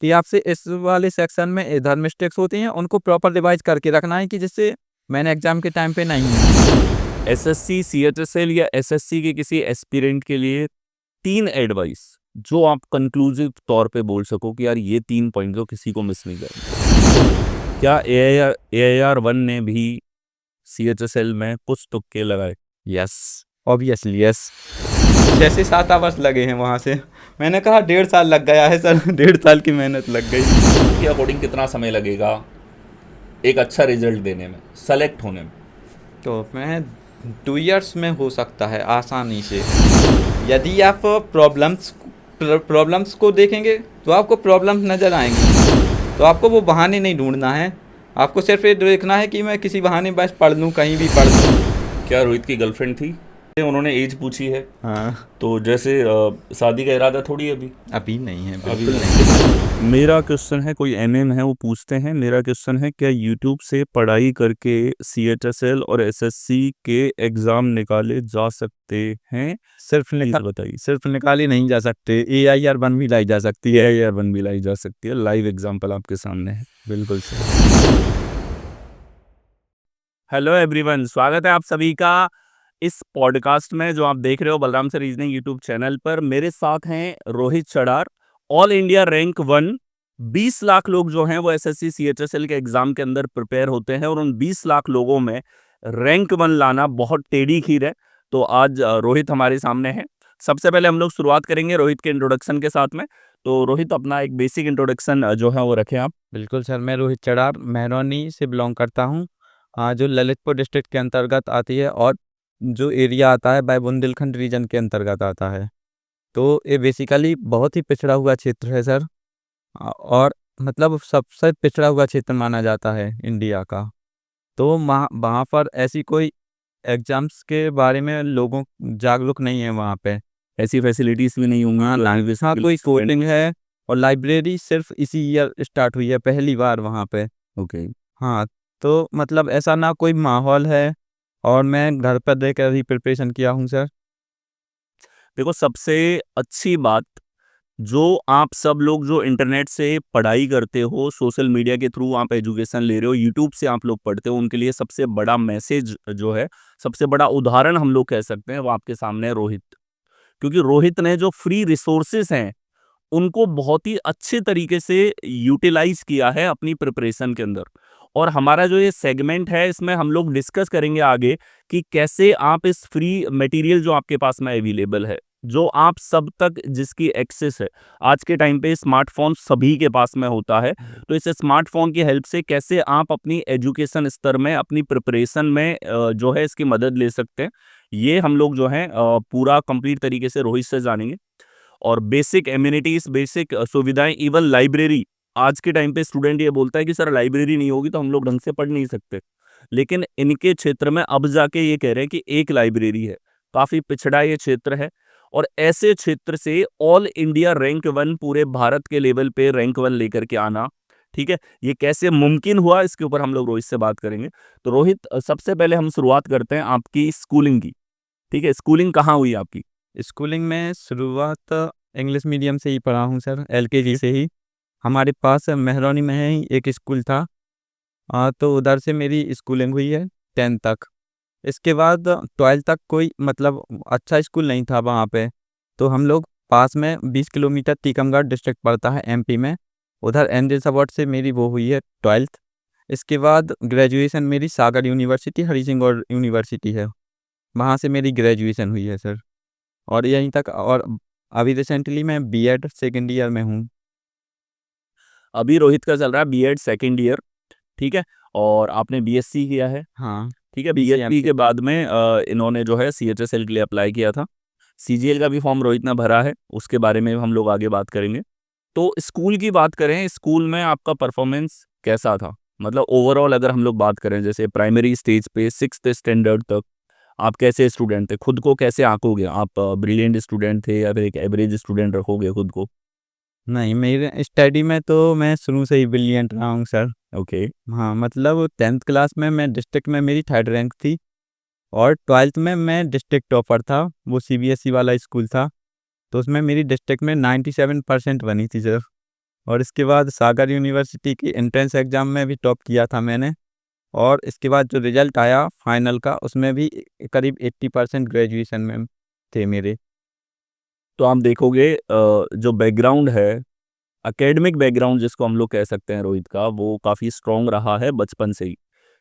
कि आपसे इस वाले सेक्शन में इधर मिस्टेक्स होती हैं, उनको प्रॉपर रिवाइज़ करके रखना है कि जिससे मैंने एग्ज़ाम के टाइम पे नहीं हो। एसएससी, सीएचएसएल या एसएससी के किसी एस्पिरेंट के लिए 3 एडवाइस जो आप कंक्लूसिव तौर पे बोल सको कि यार ये 3 पॉइंट जो किसी को मिस नहीं करने। क्या एआईआर 1 ने भी सीएचएसएल में कुछ तुक्के लगाए? Yes, obviously yes. 6 से 7 आवर्स लगे हैं वहाँ से। मैंने कहा 1.5 साल लग गया है सर, 1.5 साल की मेहनत लग गई। के अकॉर्डिंग कितना समय लगेगा एक अच्छा रिजल्ट देने में, सेलेक्ट होने में? तो मैं 2 इयर्स में हो सकता है आसानी से। यदि आप प्रॉब्लम्स को देखेंगे तो आपको प्रॉब्लम्स नज़र आएंगी, तो आपको वो बहाने नहीं ढूंढना है, आपको सिर्फ ये देखना है कि मैं किसी बहाने बस पढ़ लूँ, कहीं भी पढ़ लूँ। क्या रोहित की गर्लफ्रेंड थी? उन्होंने एज पूछी है, हाँ, तो जैसे शादी का इरादा थोड़ी है अभी। अभी नहीं है, अभी बिल्कुल नहीं। मेरा क्वेश्चन है, कोई एनएम है वो पूछते हैं, मेरा क्वेश्चन है क्या यूट्यूब से पढ़ाई करके सीएचएसएल और एसएससी के एग्जाम निकाले जा सकते हैं? सिर्फ बताइए। सिर्फ निकाली नहीं जा सकते, AIR 1 भी लाई जा सकती है। AIR 1 भी लाई जा सकती है, लाइव एग्जाम्पल आपके सामने है। बिल्कुल सही। हेलो एवरीवन, स्वागत है आप सभी का इस पॉडकास्ट में जो आप देख रहे हो Balram sir reasoning YouTube channel पर। मेरे साथ हैं Rohit Chadar, all India rank 1। 20 lakh लोग जो हैं वो एसएससी सीएचएसएल के एग्जाम के अंदर प्रिपेयर होते हैं और उन 20 लाख लोगों में रैंक 1 लाना बहुत टेढ़ी खीर है। तो आज रोहित हमारे सामने है। सबसे पहले हम लोग शुरुआत करेंगे रोहित के इंट्रोडक्शन के साथ में। तो रोहित, अपना एक बेसिक इंट्रोडक्शन जो है वो रखें आप। बिल्कुल सर, मैं रोहित चड़ार महरौनी से बिलोंग करता हूँ, जो ललितपुर डिस्ट्रिक्ट के अंतर्गत आती है और जो एरिया आता है वह बुंदेलखंड रीजन के अंतर्गत आता है। तो ये बेसिकली बहुत ही पिछड़ा हुआ क्षेत्र है सर, और मतलब सबसे पिछड़ा हुआ क्षेत्र माना जाता है इंडिया का। तो वहाँ वहाँ पर ऐसी कोई एग्जाम्स के बारे में लोगों जागरूक नहीं है वहाँ पे। ऐसी फैसिलिटीज भी नहीं होंगी। हाँ, लैंग्वेज हाँ, कोई स्किल्स कोचिंग है और लाइब्रेरी सिर्फ इसी ईयर स्टार्ट हुई है, पहली बार वहाँ पे। ओके। हाँ, तो मतलब ऐसा ना कोई माहौल है, और मैं घर पर देकर ही प्रिपरेशन किया हूँ सर। देखो, सबसे अच्छी बात, जो आप सब लोग जो इंटरनेट से पढ़ाई करते हो, सोशल मीडिया के थ्रू आप एजुकेशन ले रहे हो, यूट्यूब से आप लोग पढ़ते हो, उनके लिए सबसे बड़ा मैसेज जो है, सबसे बड़ा उदाहरण हम लोग कह सकते हैं वो आपके सामने है रोहित। क्योंकि रोहित ने जो फ्री रिसोर्सेस हैं उनको बहुत ही अच्छे तरीके से यूटिलाइज किया है अपनी प्रिपरेशन के अंदर। और हमारा जो ये सेगमेंट है इसमें हम लोग डिस्कस करेंगे आगे कि कैसे आप इस फ्री मटेरियल जो आपके पास में अवेलेबल है, जो आप सब तक जिसकी एक्सेस है, आज के टाइम पे स्मार्टफोन सभी के पास में होता है, तो इस स्मार्टफोन की हेल्प से कैसे आप अपनी एजुकेशन स्तर में, अपनी प्रिपरेशन में जो है इसकी मदद ले सकते हैं, ये हम लोग जो है पूरा कंप्लीट तरीके से रोहित से जानेंगे। और बेसिक एम्यूनिटीज, बेसिक सुविधाएं, इवन लाइब्रेरी। आज के टाइम पे स्टूडेंट ये बोलता है कि सर लाइब्रेरी नहीं होगी तो हम लोग ढंग से पढ़ नहीं सकते, लेकिन इनके क्षेत्र में अब जाके ये कह रहे हैं कि एक लाइब्रेरी है। काफी पिछड़ा ये क्षेत्र है, और ऐसे क्षेत्र से ऑल इंडिया रैंक 1, पूरे भारत के लेवल पे रैंक 1 लेकर के आना, ठीक है, ये कैसे मुमकिन हुआ इसके ऊपर हम लोग रोहित से बात करेंगे। तो रोहित, सबसे पहले हम शुरुआत करते हैं आपकी स्कूलिंग की। ठीक है, स्कूलिंग कहाँ हुई आपकी? स्कूलिंग में शुरुआत इंग्लिश मीडियम से ही पढ़ा हूँ सर, LKG से ही। हमारे पास महरौनी में ही एक स्कूल था, तो उधर से मेरी स्कूलिंग हुई है 10th तक। इसके बाद 12th तक कोई मतलब अच्छा स्कूल नहीं था वहाँ पे, तो हम लोग पास में 20 किलोमीटर टीकमगढ़ डिस्ट्रिक्ट पड़ता है MP में, उधर एनजेस अवार्ड से मेरी वो हुई है 12th। इसके बाद ग्रेजुएशन मेरी सागर यूनिवर्सिटी, हरी सिंह और यूनिवर्सिटी है, वहाँ से मेरी ग्रेजुएशन हुई है सर। और यहीं तक, और अभी रिसेंटली मैं B.Ed सेकेंड ईयर में हूँ। अभी रोहित का चल रहा है बीएड सेकेंड ईयर, ठीक है, और आपने बीएससी किया है। हाँ, ठीक है, BCM बीएससी से। के बाद में इन्होंने जो है सीएचएसएल के लिए अप्लाई किया था। सीजीएल का भी फॉर्म रोहित ने भरा है, उसके बारे में हम लोग आगे बात करेंगे। तो स्कूल की बात करें, स्कूल में आपका परफॉर्मेंस कैसा था? मतलब ओवरऑल अगर हम लोग बात करें, जैसे प्राइमरी स्टेज पे 6th स्टैंडर्ड तक आप कैसे स्टूडेंट थे? खुद को कैसे आंकोगे? आप ब्रिलियंट स्टूडेंट थे या फिर एक एवरेज स्टूडेंट रखोगे खुद को? नहीं, मेरे स्टडी में तो मैं शुरू से ही ब्रिलियंट रहा हूँ सर। ओके। हाँ, मतलब 10th क्लास में मैं डिस्ट्रिक्ट में मेरी 3rd रैंक थी, और 12th में मैं डिस्ट्रिक्ट टॉपर था। वो CBSE वाला स्कूल था, तो उसमें मेरी डिस्ट्रिक्ट में 97% बनी थी सर। और इसके बाद सागर यूनिवर्सिटी की एंट्रेंस एग्ज़ाम में भी टॉप किया था मैंने। और इसके बाद जो रिज़ल्ट आया फाइनल का, उसमें भी करीब 80% ग्रेजुएशन में थे मेरे। तो आप देखोगे जो बैकग्राउंड है, एकेडमिक बैकग्राउंड जिसको हम लोग कह सकते हैं रोहित का, वो काफ़ी स्ट्रॉन्ग रहा है बचपन से ही।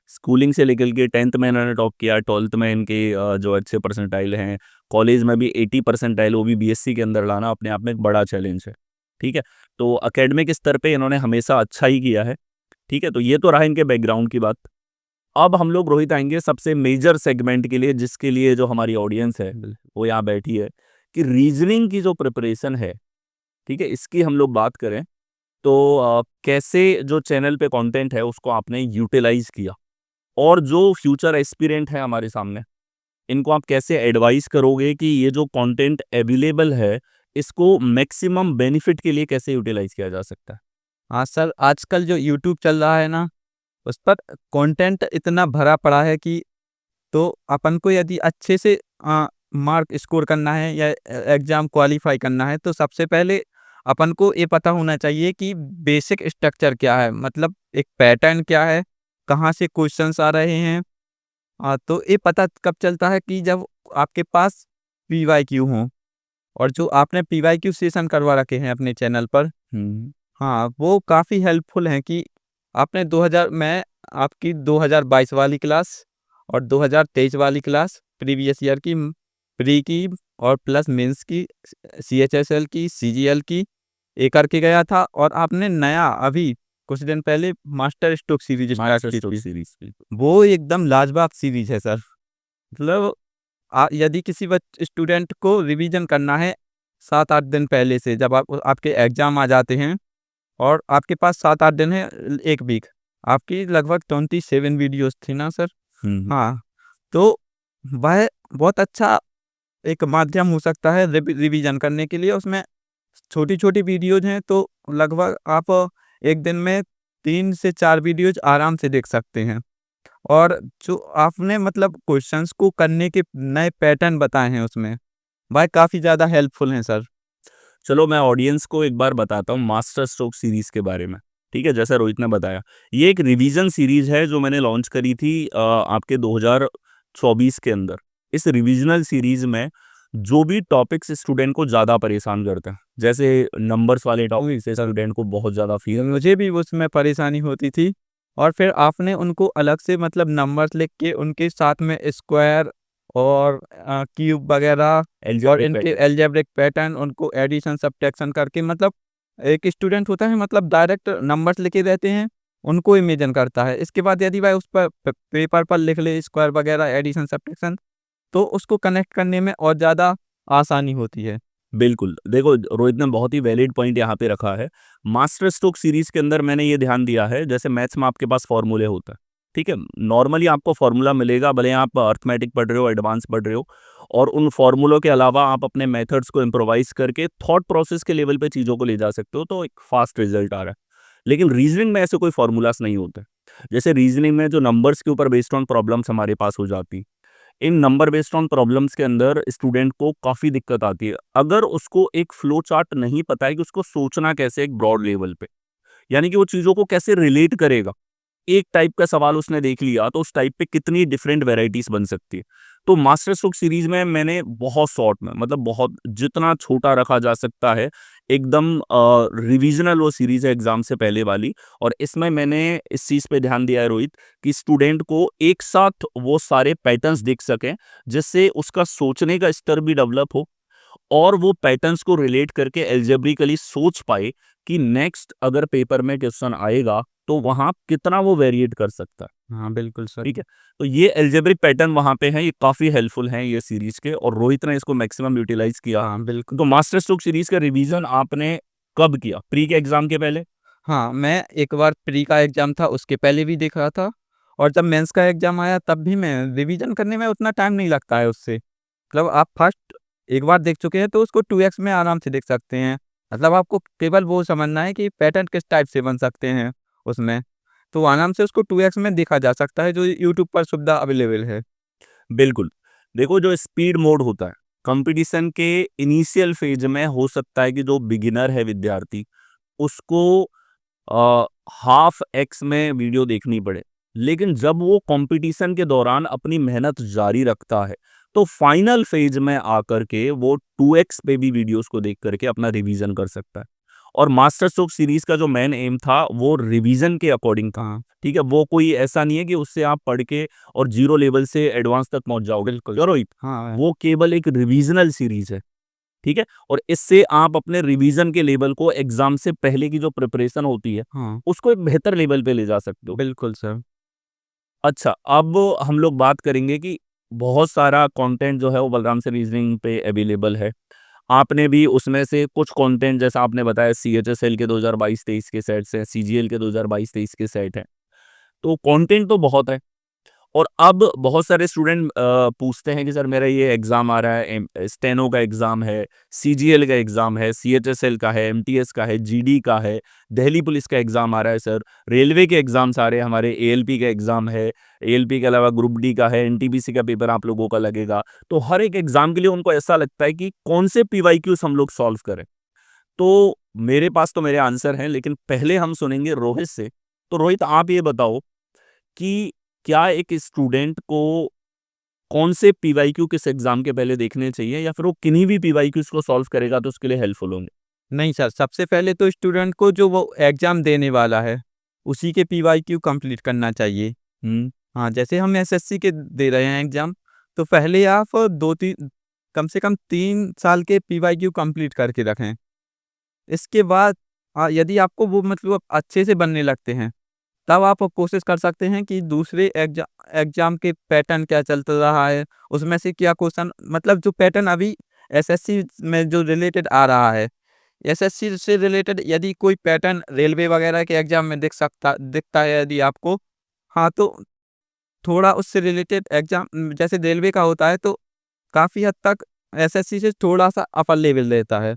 स्कूलिंग से लेकर के 10th में इन्होंने टॉप किया, 12th में इनके जो अच्छे परसेंटाइल हैं, कॉलेज में भी 80 परसेंटाइल, वो भी बीएससी के अंदर लाना अपने आप में एक बड़ा चैलेंज है। ठीक है, तो एकेडमिक स्तर पे इन्होंने हमेशा अच्छा ही किया है। ठीक है, तो ये तो रहा इनके बैकग्राउंड की बात। अब हम लोग रोहित आएंगे सबसे मेजर सेगमेंट के लिए, जिसके लिए जो हमारी ऑडियंस है वो यहाँ बैठी है, कि रीजनिंग की जो प्रिपरेशन है, ठीक है, इसकी हम लोग बात करें तो कैसे जो चैनल पे कंटेंट है उसको आपने यूटिलाइज किया, और जो फ्यूचर एस्पिरेंट है हमारे सामने, इनको आप कैसे एडवाइस करोगे कि ये जो कंटेंट अवेलेबल है इसको मैक्सिमम बेनिफिट के लिए कैसे यूटिलाइज किया जा सकता है? हाँ सर, आजकल जो यूट्यूब चल रहा है ना, उस पर कंटेंट इतना भरा पड़ा है कि तो अपन को यदि अच्छे से मार्क स्कोर करना है या एग्ज़ाम क्वालिफ़ाई करना है, तो सबसे पहले अपन को ये पता होना चाहिए कि बेसिक स्ट्रक्चर क्या है, मतलब एक पैटर्न क्या है, कहाँ से क्वेश्चंस आ रहे हैं। तो ये पता कब चलता है कि जब आपके पास पीवाईक्यू हों, और जो आपने पीवाईक्यू सेशन करवा रखे हैं अपने चैनल पर, हम्म। हाँ, वो काफ़ी हेल्पफुल हैं कि आपने 2000 मैं आपकी 2022 वाली क्लास और 2023 वाली क्लास प्रीवियस ईयर की, प्री की और प्लस मेंस की, सीएचएसएल की, सीजीएल की ये करके गया था। और आपने नया अभी कुछ दिन पहले मास्टर स्ट्रोक सीरीज स्टार्ट की थी। सीरीज। वो एकदम लाजवाब सीरीज है सर। मतलब यदि किसी स्टूडेंट को रिवीजन करना है 7-8 दिन पहले से, जब आपके एग्ज़ाम आ जाते हैं और आपके पास 7-8 दिन है, 1 वीक, आपकी लगभग 27 वीडियोज़ थी ना सर? हम्म। हाँ, तो वह बहुत अच्छा एक माध्यम हो सकता है रिवीजन करने के लिए। उसमें छोटी-छोटी वीडियोज़ हैं, तो लगभग आप 1 दिन में 3 से 4 वीडियोज़ आराम से देख सकते हैं। और जो आपने मतलब क्वेश्चंस को करने के नए पैटर्न बताए हैं उसमें, वह काफ़ी ज़्यादा हेल्पफुल हैं सर। चलो मैं ऑडियंस को एक बार बताता हूँ मास्टर स्ट्रोक सीरीज के बारे में। ठीक है, जैसा रोहित ने बताया, ये एक रिवीजन सीरीज है जो मैंने लॉन्च करी थी आपके 2024 के अंदर। इस रिविजनल सीरीज में जो भी टॉपिक्स स्टूडेंट को ज़्यादा परेशान करते हैं, जैसे नंबर्स वाले टॉपिक्स स्टूडेंट को बहुत ज़्यादा फील। मुझे भी उसमें परेशानी होती थी, और फिर आपने उनको अलग से मतलब नंबर्स लिख के उनके साथ में स्क्वायर और क्यूब वगैरह और एल्जेब्रिक इनके पैटर्न। अलजेब्रिक पैटर्न, उनको एडिशन सब्ट्रैक्शन करके, मतलब एक स्टूडेंट होता है मतलब डायरेक्ट नंबर्स लिखे रहते हैं, उनको इमेजिन करता है। इसके बाद यदि वह उस पर पेपर पर लिख ले स्क्वायर वगैरह एडिशन सब्ट्रैक्शन, तो उसको कनेक्ट करने में और ज़्यादा आसानी होती है। बिल्कुल, देखो रोहित ने बहुत ही वैलिड पॉइंट यहाँ पे रखा है। मास्टर स्ट्रोक सीरीज़ के अंदर मैंने ये ध्यान दिया है, जैसे मैथ्स में आपके पास फ़ॉर्मूले होते हैं, ठीक है? नॉर्मली आपको फ़ॉर्मूला मिलेगा, भले आप अरिथमेटिक पढ़ रहे हो, एडवांस पढ़ रहे हो, और उन फ़ॉर्मूलों के अलावा आप अपने मेथड्स को इम्प्रोवाइज़ करके थॉट प्रोसेस के लेवल पे चीज़ों को ले जा सकते हो, तो एक फ़ास्ट रिज़ल्ट आ रहा है। लेकिन रीज़निंग में ऐसे कोई फ़ॉर्मूलाज़ नहीं होते। जैसे रीज़निंग में जो नंबर्स के ऊपर बेस्ड ऑन प्रॉब्लम्स हमारे पास हो जाती, इन नंबर बेस्ड ऑन प्रॉब्लम्स के अंदर स्टूडेंट को काफ़ी दिक्कत आती है। अगर उसको एक फ्लो चार्ट नहीं पता है कि उसको सोचना कैसे है एक ब्रॉड लेवल पे, यानी कि वो चीज़ों को कैसे रिलेट करेगा। एक टाइप का सवाल उसने देख लिया तो उस टाइप पे कितनी डिफरेंट वैराइटीज़ बन सकती है। तो मास्टर स्ट्रोक सीरीज़ में मैंने बहुत शॉर्ट में, मतलब बहुत जितना छोटा रखा जा सकता है, एकदम रिविज़नल वो सीरीज़ है एग्ज़ाम से पहले वाली, और इसमें मैंने इस चीज़ पे ध्यान दिया है रोहित, कि स्टूडेंट को एक साथ वो सारे पैटर्न्स दिख सकें, जिससे उसका सोचने का स्तर भी डेवलप हो, और वो पैटर्न्स को रिलेट करके अलजेब्रिकली सोच पाए कि नेक्स्ट अगर पेपर में क्वेश्चन आएगा तो वहाँ कितना वो वेरिएट कर सकता है। हाँ, बिल्कुल सर। ठीक है, तो ये अलजेब्रिक पैटर्न वहाँ पे हैं, ये काफ़ी हेल्पफुल हैं ये सीरीज़ के, और रोहित ने इसको मैक्सिमम यूटिलाइज़ किया। हाँ, बिल्कुल। तो मास्टर स्ट्रोक सीरीज़ का रिवीजन आपने कब किया? प्री के एग्ज़ाम के पहले? हाँ, मैं एक बार प्री का एग्ज़ाम था उसके पहले भी देख रहा था, और जब मेंस का एग्ज़ाम आया तब भी मैं रिवीजन करने में उतना टाइम नहीं लगता है उससे। मतलब आप फर्स्ट एक बार देख चुके हैं तो उसको 2x में आराम से देख सकते हैं। मतलब आपको केवल वो समझना है कि पैटर्न किस टाइप से बन सकते हैं उसमें। तो आराम से उसको 2x में देखा जा सकता है, जो यूट्यूब पर सुविधा अवेलेबल है। बिल्कुल। देखो जो स्पीड मोड होता है, कंपटीशन के इनिशियल फेज में हो सकता है कि जो बिगिनर है विद्यार्थी, उसको हाफ एक्स में वीडियो देखनी पड़े, लेकिन जब वो कंपटीशन के दौरान अपनी मेहनत जारी रखता है तो फाइनल फेज में आकर के वो 2x पे भी वीडियोस को देख करके अपना रिवीजन कर सकता है। और मास्टर स्ट्रोक सीरीज का जो मेन एम था वो रिवीजन के अकॉर्डिंग था। हाँ, ठीक है, वो कोई ऐसा नहीं है कि उससे आप पढ़ के और जीरो लेवल से एडवांस तक पहुंच जाओगे। बिल्कुल। क्यों रोहित? हाँ, वो केवल एक रिवीजनल सीरीज है। ठीक है, और इससे आप अपने रिवीजन के लेवल को एग्जाम से पहले की जो प्रिपरेशन होती है हाँ, उसको एक बेहतर लेवल पे ले जा सकते हो। बिल्कुल सर। अच्छा, अब हम लोग बात करेंगे कि बहुत सारा कंटेंट जो है वो बलराम से रीजनिंग पे अवेलेबल है। आपने भी उसमें से कुछ कंटेंट, जैसा आपने बताया, सीएचएसएल के 2022-23 के सेट्स हैं, सीजीएल के 2022-23 के सेट हैं। तो कंटेंट तो बहुत है। और अब बहुत सारे स्टूडेंट पूछते हैं कि सर मेरा ये एग्ज़ाम आ रहा है, स्टेनो का एग्ज़ाम है, सीजीएल का एग्ज़ाम है, सीएचएसएल का है, एमटीएस का है, जीडी का है, दिल्ली पुलिस का एग्ज़ाम आ रहा है सर, रेलवे के एग्ज़ाम्स आ रहे हैं, हमारे एएलपी का एग्ज़ाम है, एएलपी के अलावा ग्रुप डी का है, एनटीपीसी का पेपर आप लोगों का लगेगा। तो हर एक एग्ज़ाम के लिए उनको ऐसा लगता है कि कौन से पीवाईक्यूज़ हम लोग सॉल्व करें। तो मेरे पास तो मेरे आंसर हैं, लेकिन पहले हम सुनेंगे रोहित से। तो रोहित, आप ये बताओ कि क्या एक स्टूडेंट को कौन से पीवाईक्यू किस एग्जाम के पहले देखने चाहिए, या फिर वो किन्हीं भी पीवाईक्यूज को सॉल्व करेगा तो उसके लिए हेल्पफुल होंगे? नहीं सर, सबसे पहले तो स्टूडेंट को जो वो एग्ज़ाम देने वाला है, उसी के पीवाईक्यू कंप्लीट करना चाहिए। हुँ, हाँ, जैसे हम एसएससी के दे रहे हैं एग्ज़ाम, तो पहले आप 2-3 कम से कम 3 साल के पीवाईक्यू कंप्लीट करके रखें। इसके बाद यदि आपको वो मतलब अच्छे से बनने लगते हैं, तब आप कोशिश कर सकते हैं कि दूसरे एग्ज़ाम के पैटर्न क्या चल रहा है, उसमें से क्या क्वेश्चन मतलब जो पैटर्न अभी एसएससी में जो रिलेटेड आ रहा है, एसएससी से रिलेटेड यदि कोई पैटर्न रेलवे वगैरह के एग्ज़ाम में दिखता है यदि आपको, हाँ, तो थोड़ा उससे रिलेटेड एग्ज़ाम जैसे रेलवे का होता है, तो काफ़ी हद तक एसएससी से थोड़ा-सा अपर लेवल रहता है,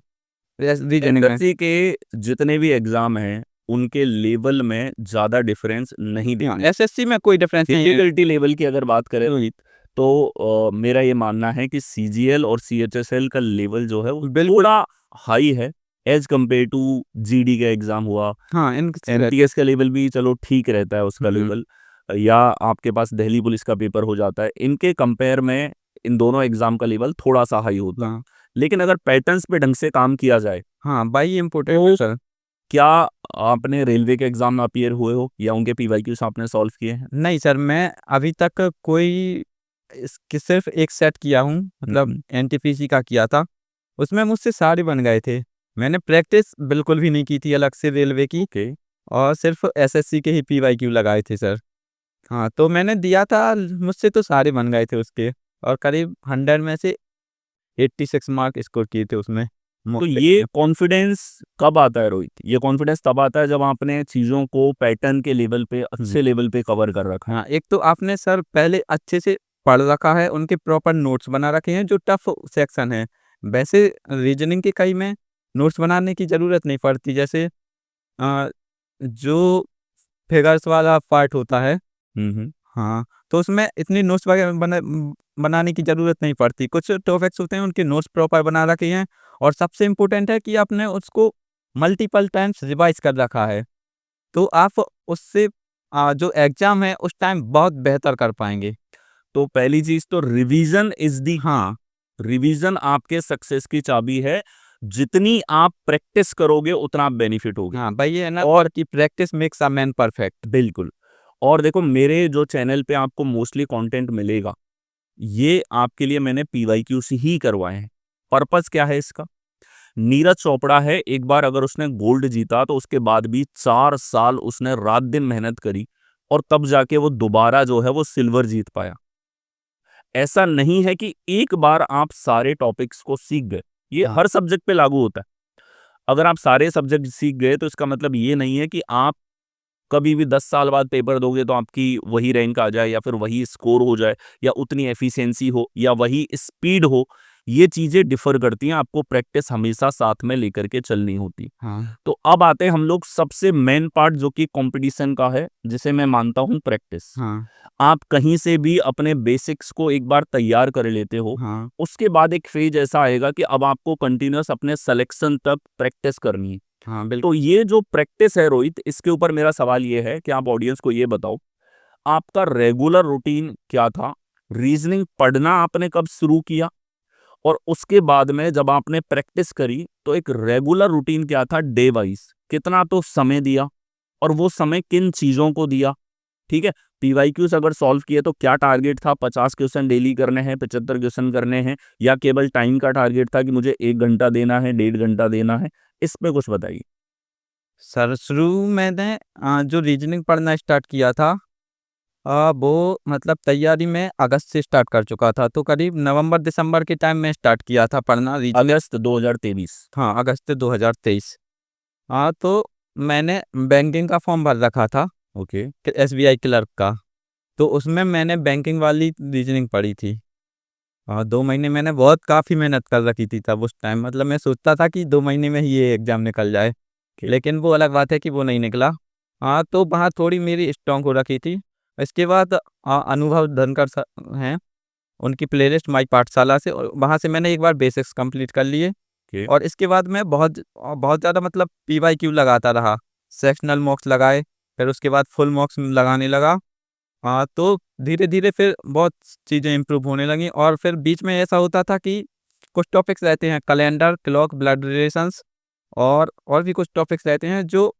रीजनिंग में। एसएससी के जितने भी एग्जाम हैं, उनके लेवल में ज़्यादा डिफरेंस नहीं हाँ, देखने। एसएससी में कोई डिफरेंस नहीं है। डिफिकल्टी लेवल की अगर बात करें रोहित, तो मेरा ये मानना है कि सीजीएल और सीएचएसएल का लेवल जो है वो बिल्कुल। थोड़ा हाई है एज़ कम्पेयर टू जीडी का एग्ज़ाम हुआ। हाँ, एमटीएस का लेवल भी चलो ठीक रहता है उसका हुँ, लेवल, या आपके पास दिल्ली पुलिस का पेपर हो जाता है। इनके कंपेयर में इन दोनों एग्ज़ाम का लेवल थोड़ा-सा हाई होता है। हाँ, लेकिन अगर पैटर्न्स पे ढंग से काम किया जाए, हाँ, वही इम्पोर्टेंट है तो सर। क्या आपने रेलवे के एग्ज़ाम में अपीयर हुए हो या उनके पीवाईक्यूज़ आपने सॉल्व किए हैं? नहीं सर, मैं अभी तक कोई इसकी सिर्फ़ एक सेट किया हूँ, हुँ, मतलब हुँ। एनटीपीसी का किया था। उसमें मुझसे सारे बन गए थे। मैंने प्रैक्टिस बिल्कुल भी नहीं की थी अलग से रेलवे की, ओके। और सिर्फ़ एसएससी के ही पीवाईक्यू लगाए थे सर। हाँ, तो मैंने दिया था, मुझसे तो सारे बन गए थे उसके, और करीब 100 में से 86 मार्क स्कोर किए थे उसमें, मॉक तो टेस्ट ये में। कॉन्फिडेंस कब आता है रोहित? ये कॉन्फिडेंस तब आता है जब आपने चीज़ों को पैटर्न के लेवल पे, हुँ। अच्छे लेवल पे कवर कर रखा है। हाँ, एक तो आपने सर पहले अच्छे से पढ़ रखा है, उनके प्रॉपर नोट्स बना रखे हैं जो टफ सेक्शन है। वैसे रीजनिंग के कई में नोट्स बनाने की ज़रूरत नहीं पड़ती, जैसे जो फिगर्स वाला पार्ट होता है, हुँ, हुँ। हाँ, तो उसमें इतनी नोट्स वगैरह बनाने की ज़रूरत नहीं पड़ती। कुछ टॉपिक्स होते हैं उनके नोट्स प्रॉपर बना रखे हैं, और सबसे इम्पोर्टेंट है कि आपने उसको मल्टीपल टाइम्स रिवाइज़ कर रखा है। तो आप उससे जो एग्ज़ाम है उस टाइम बहुत बेहतर कर पाएँगे। तो पहली चीज़ तो रिवीज़न इज़ दी हाँ, रिवीज़न आपके सक्सेस की चाबी है। जितनी आप प्रैक्टिस करोगे उतना आप बेनिफिट होगे। हाँ, भाई ये है ना और कि practice makes a man perfect. बिल्कुल। और देखो, मेरे जो चैनल पे आपको मोस्टली कंटेंट मिलेगा, ये आपके लिए मैंने पीवाईक्यू से ही करवाए हैं। पर्पस क्या है इसका? नीरज चोपड़ा है, एक बार अगर उसने गोल्ड जीता तो उसके बाद भी 4 साल उसने रात-दिन मेहनत करी, और तब जाके वो दोबारा जो है वो सिल्वर जीत पाया। ऐसा नहीं है कि एक बार आप सारे टॉपिक्स को सीख गए, ये हाँ, हर सब्जेक्ट पे लागू होता है। अगर आप सारे सब्जेक्ट सीख गए तो इसका मतलब ये नहीं है कि आप कभी भी 10 साल बाद पेपर दोगे तो आपकी वही रैंक आ जाए, या फिर वही स्कोर हो जाए, या उतनी एफिशिएंसी हो, या वही स्पीड हो। ये चीज़ें डिफ़र करती हैं, आपको प्रैक्टिस हमेशा साथ में लेकर के चलनी होती। हाँ, तो अब आते हैं हम लोग सबसे मेन पार्ट जो कि कंपटीशन का है, जिसे मैं मानता हूँ प्रैक्टिस। हाँ, आप कहीं से भी अपने बेसिक्स को एक बार तैयार कर लेते हो, हाँ, उसके बाद एक फ़ेज़ ऐसा आएगा कि अब आपको कंटीन्यूअस अपने सिलेक्शन तक प्रैक्टिस करनी है। हाँ, तो बिल्कुल। ये जो प्रैक्टिस है रोहित, इसके ऊपर मेरा सवाल ये है कि आप ऑडियंस को ये बताओ, आपका रेगुलर रूटीन क्या था? रीजनिंग पढ़ना आपने कब शुरू किया? और उसके बाद में जब आपने प्रैक्टिस करी तो एक रेगुलर रूटीन क्या था डे वाइज? कितना तो समय दिया और वो समय किन चीज़ों को दिया? ठीक है, पीवाईक्यूज अगर सॉल्व किए तो क्या टारगेट था? 50 क्वेश्चन डेली करने हैं, 75 क्वेश्चन करने हैं, या केवल टाइम का टारगेट था कि मुझे 1 घंटा देना है, 1.5 घंटा देना है? इसमें कुछ बताइए। सर शुरू मैंने जो रीजनिंग पढ़ना स्टार्ट किया था, वो मतलब तैयारी मैं अगस्त से स्टार्ट कर चुका था, तो करीब नवंबर दिसंबर के टाइम में स्टार्ट किया था पढ़ना रीजनिंग। अगस्त 2023। हाँ, अगस्त 2023। तो मैंने बैंकिंग का फॉर्म भर रखा था, ओके। एसबीआई क्लर्क का। तो उसमें मैंने बैंकिंग वाली रीजनिंग पढ़ी थी। 2 महीने मैंने बहुत काफ़ी मेहनत कर रखी थी तब उस टाइम, मतलब मैं सोचता था कि 2 महीने में ही ये एग्ज़ाम निकल जाए, ओके। लेकिन वो अलग बात है कि वो नहीं निकला। तो वहाँ थोड़ी मेरी स्ट्रॉन्ग हो रखी थी। इसके बाद अनुभव धनखड़ हैं, उनकी प्लेलिस्ट माई पाठशाला से, और वहाँ से मैंने एक बार बेसिक्स कंप्लीट कर लिए। ओके। और इसके बाद मैं बहुत ज़्यादा मतलब पीवाईक्यू लगाता रहा, सेक्शनल मॉक्स लगाए, फिर उसके बाद फुल मॉक्स लगाने लगा। तो धीरे-धीरे फिर बहुत चीज़ें इम्प्रूव होने लगीं, और फिर बीच में ऐसा होता था कि कुछ टॉपिक्स रहते हैं, कैलेंडर, क्लॉक, ब्लड रिलेशंस, और भी कुछ टॉपिक्स रहते हैं जो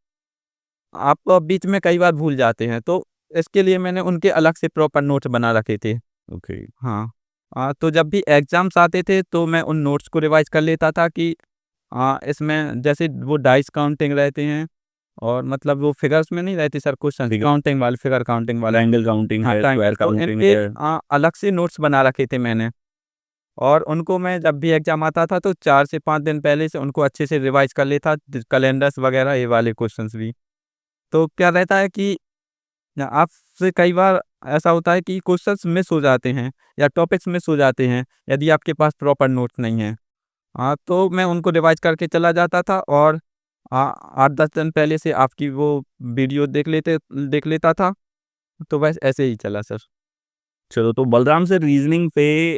आप बीच में कई बार भूल जाते हैं, तो इसके लिए मैंने उनके अलग से प्रॉपर नोट्स बना रखे थे। ओके। हाँ। तो जब भी एग्ज़ाम्स आते थे तो मैं उन नोट्स को रिवाइज़ कर लेता था कि इसमें जैसे वो डाइस काउंटिंग रहते हैं, और मतलब वो फिगर्स में नहीं रहते सर क्वेश्चन, ठीक है। काउंटिंग वाले, फिगर काउंटिंग वाले। ट्रायंगल काउंटिंग हाँ, है, टाइम स्क्वायर तो काउंटिंग इनके है। अलग से नोट्स बना रखे थे मैंने, और उनको मैं जब भी एग्ज़ाम आता था तो 4 से 5 दिन पहले से उनको अच्छे से रिवाइज़ कर लेता, कैलेंडर्स वगैरह ये वाले क्वेश्चंस भी। तो क्या रहता है कि आपसे कई बार ऐसा होता है कि क्वेश्चंस मिस हो जाते हैं या टॉपिक्स मिस हो जाते हैं, यदि आपके पास प्रॉपर नोट्स नहीं हैं। तो मैं उनको रिवाइज़ करके चला जाता था, और 8-10 दिन पहले से आपकी वो वीडियो देख लेता था, तो बस ऐसे ही चला सर। चलो, तो बलराम से रीजनिंग पे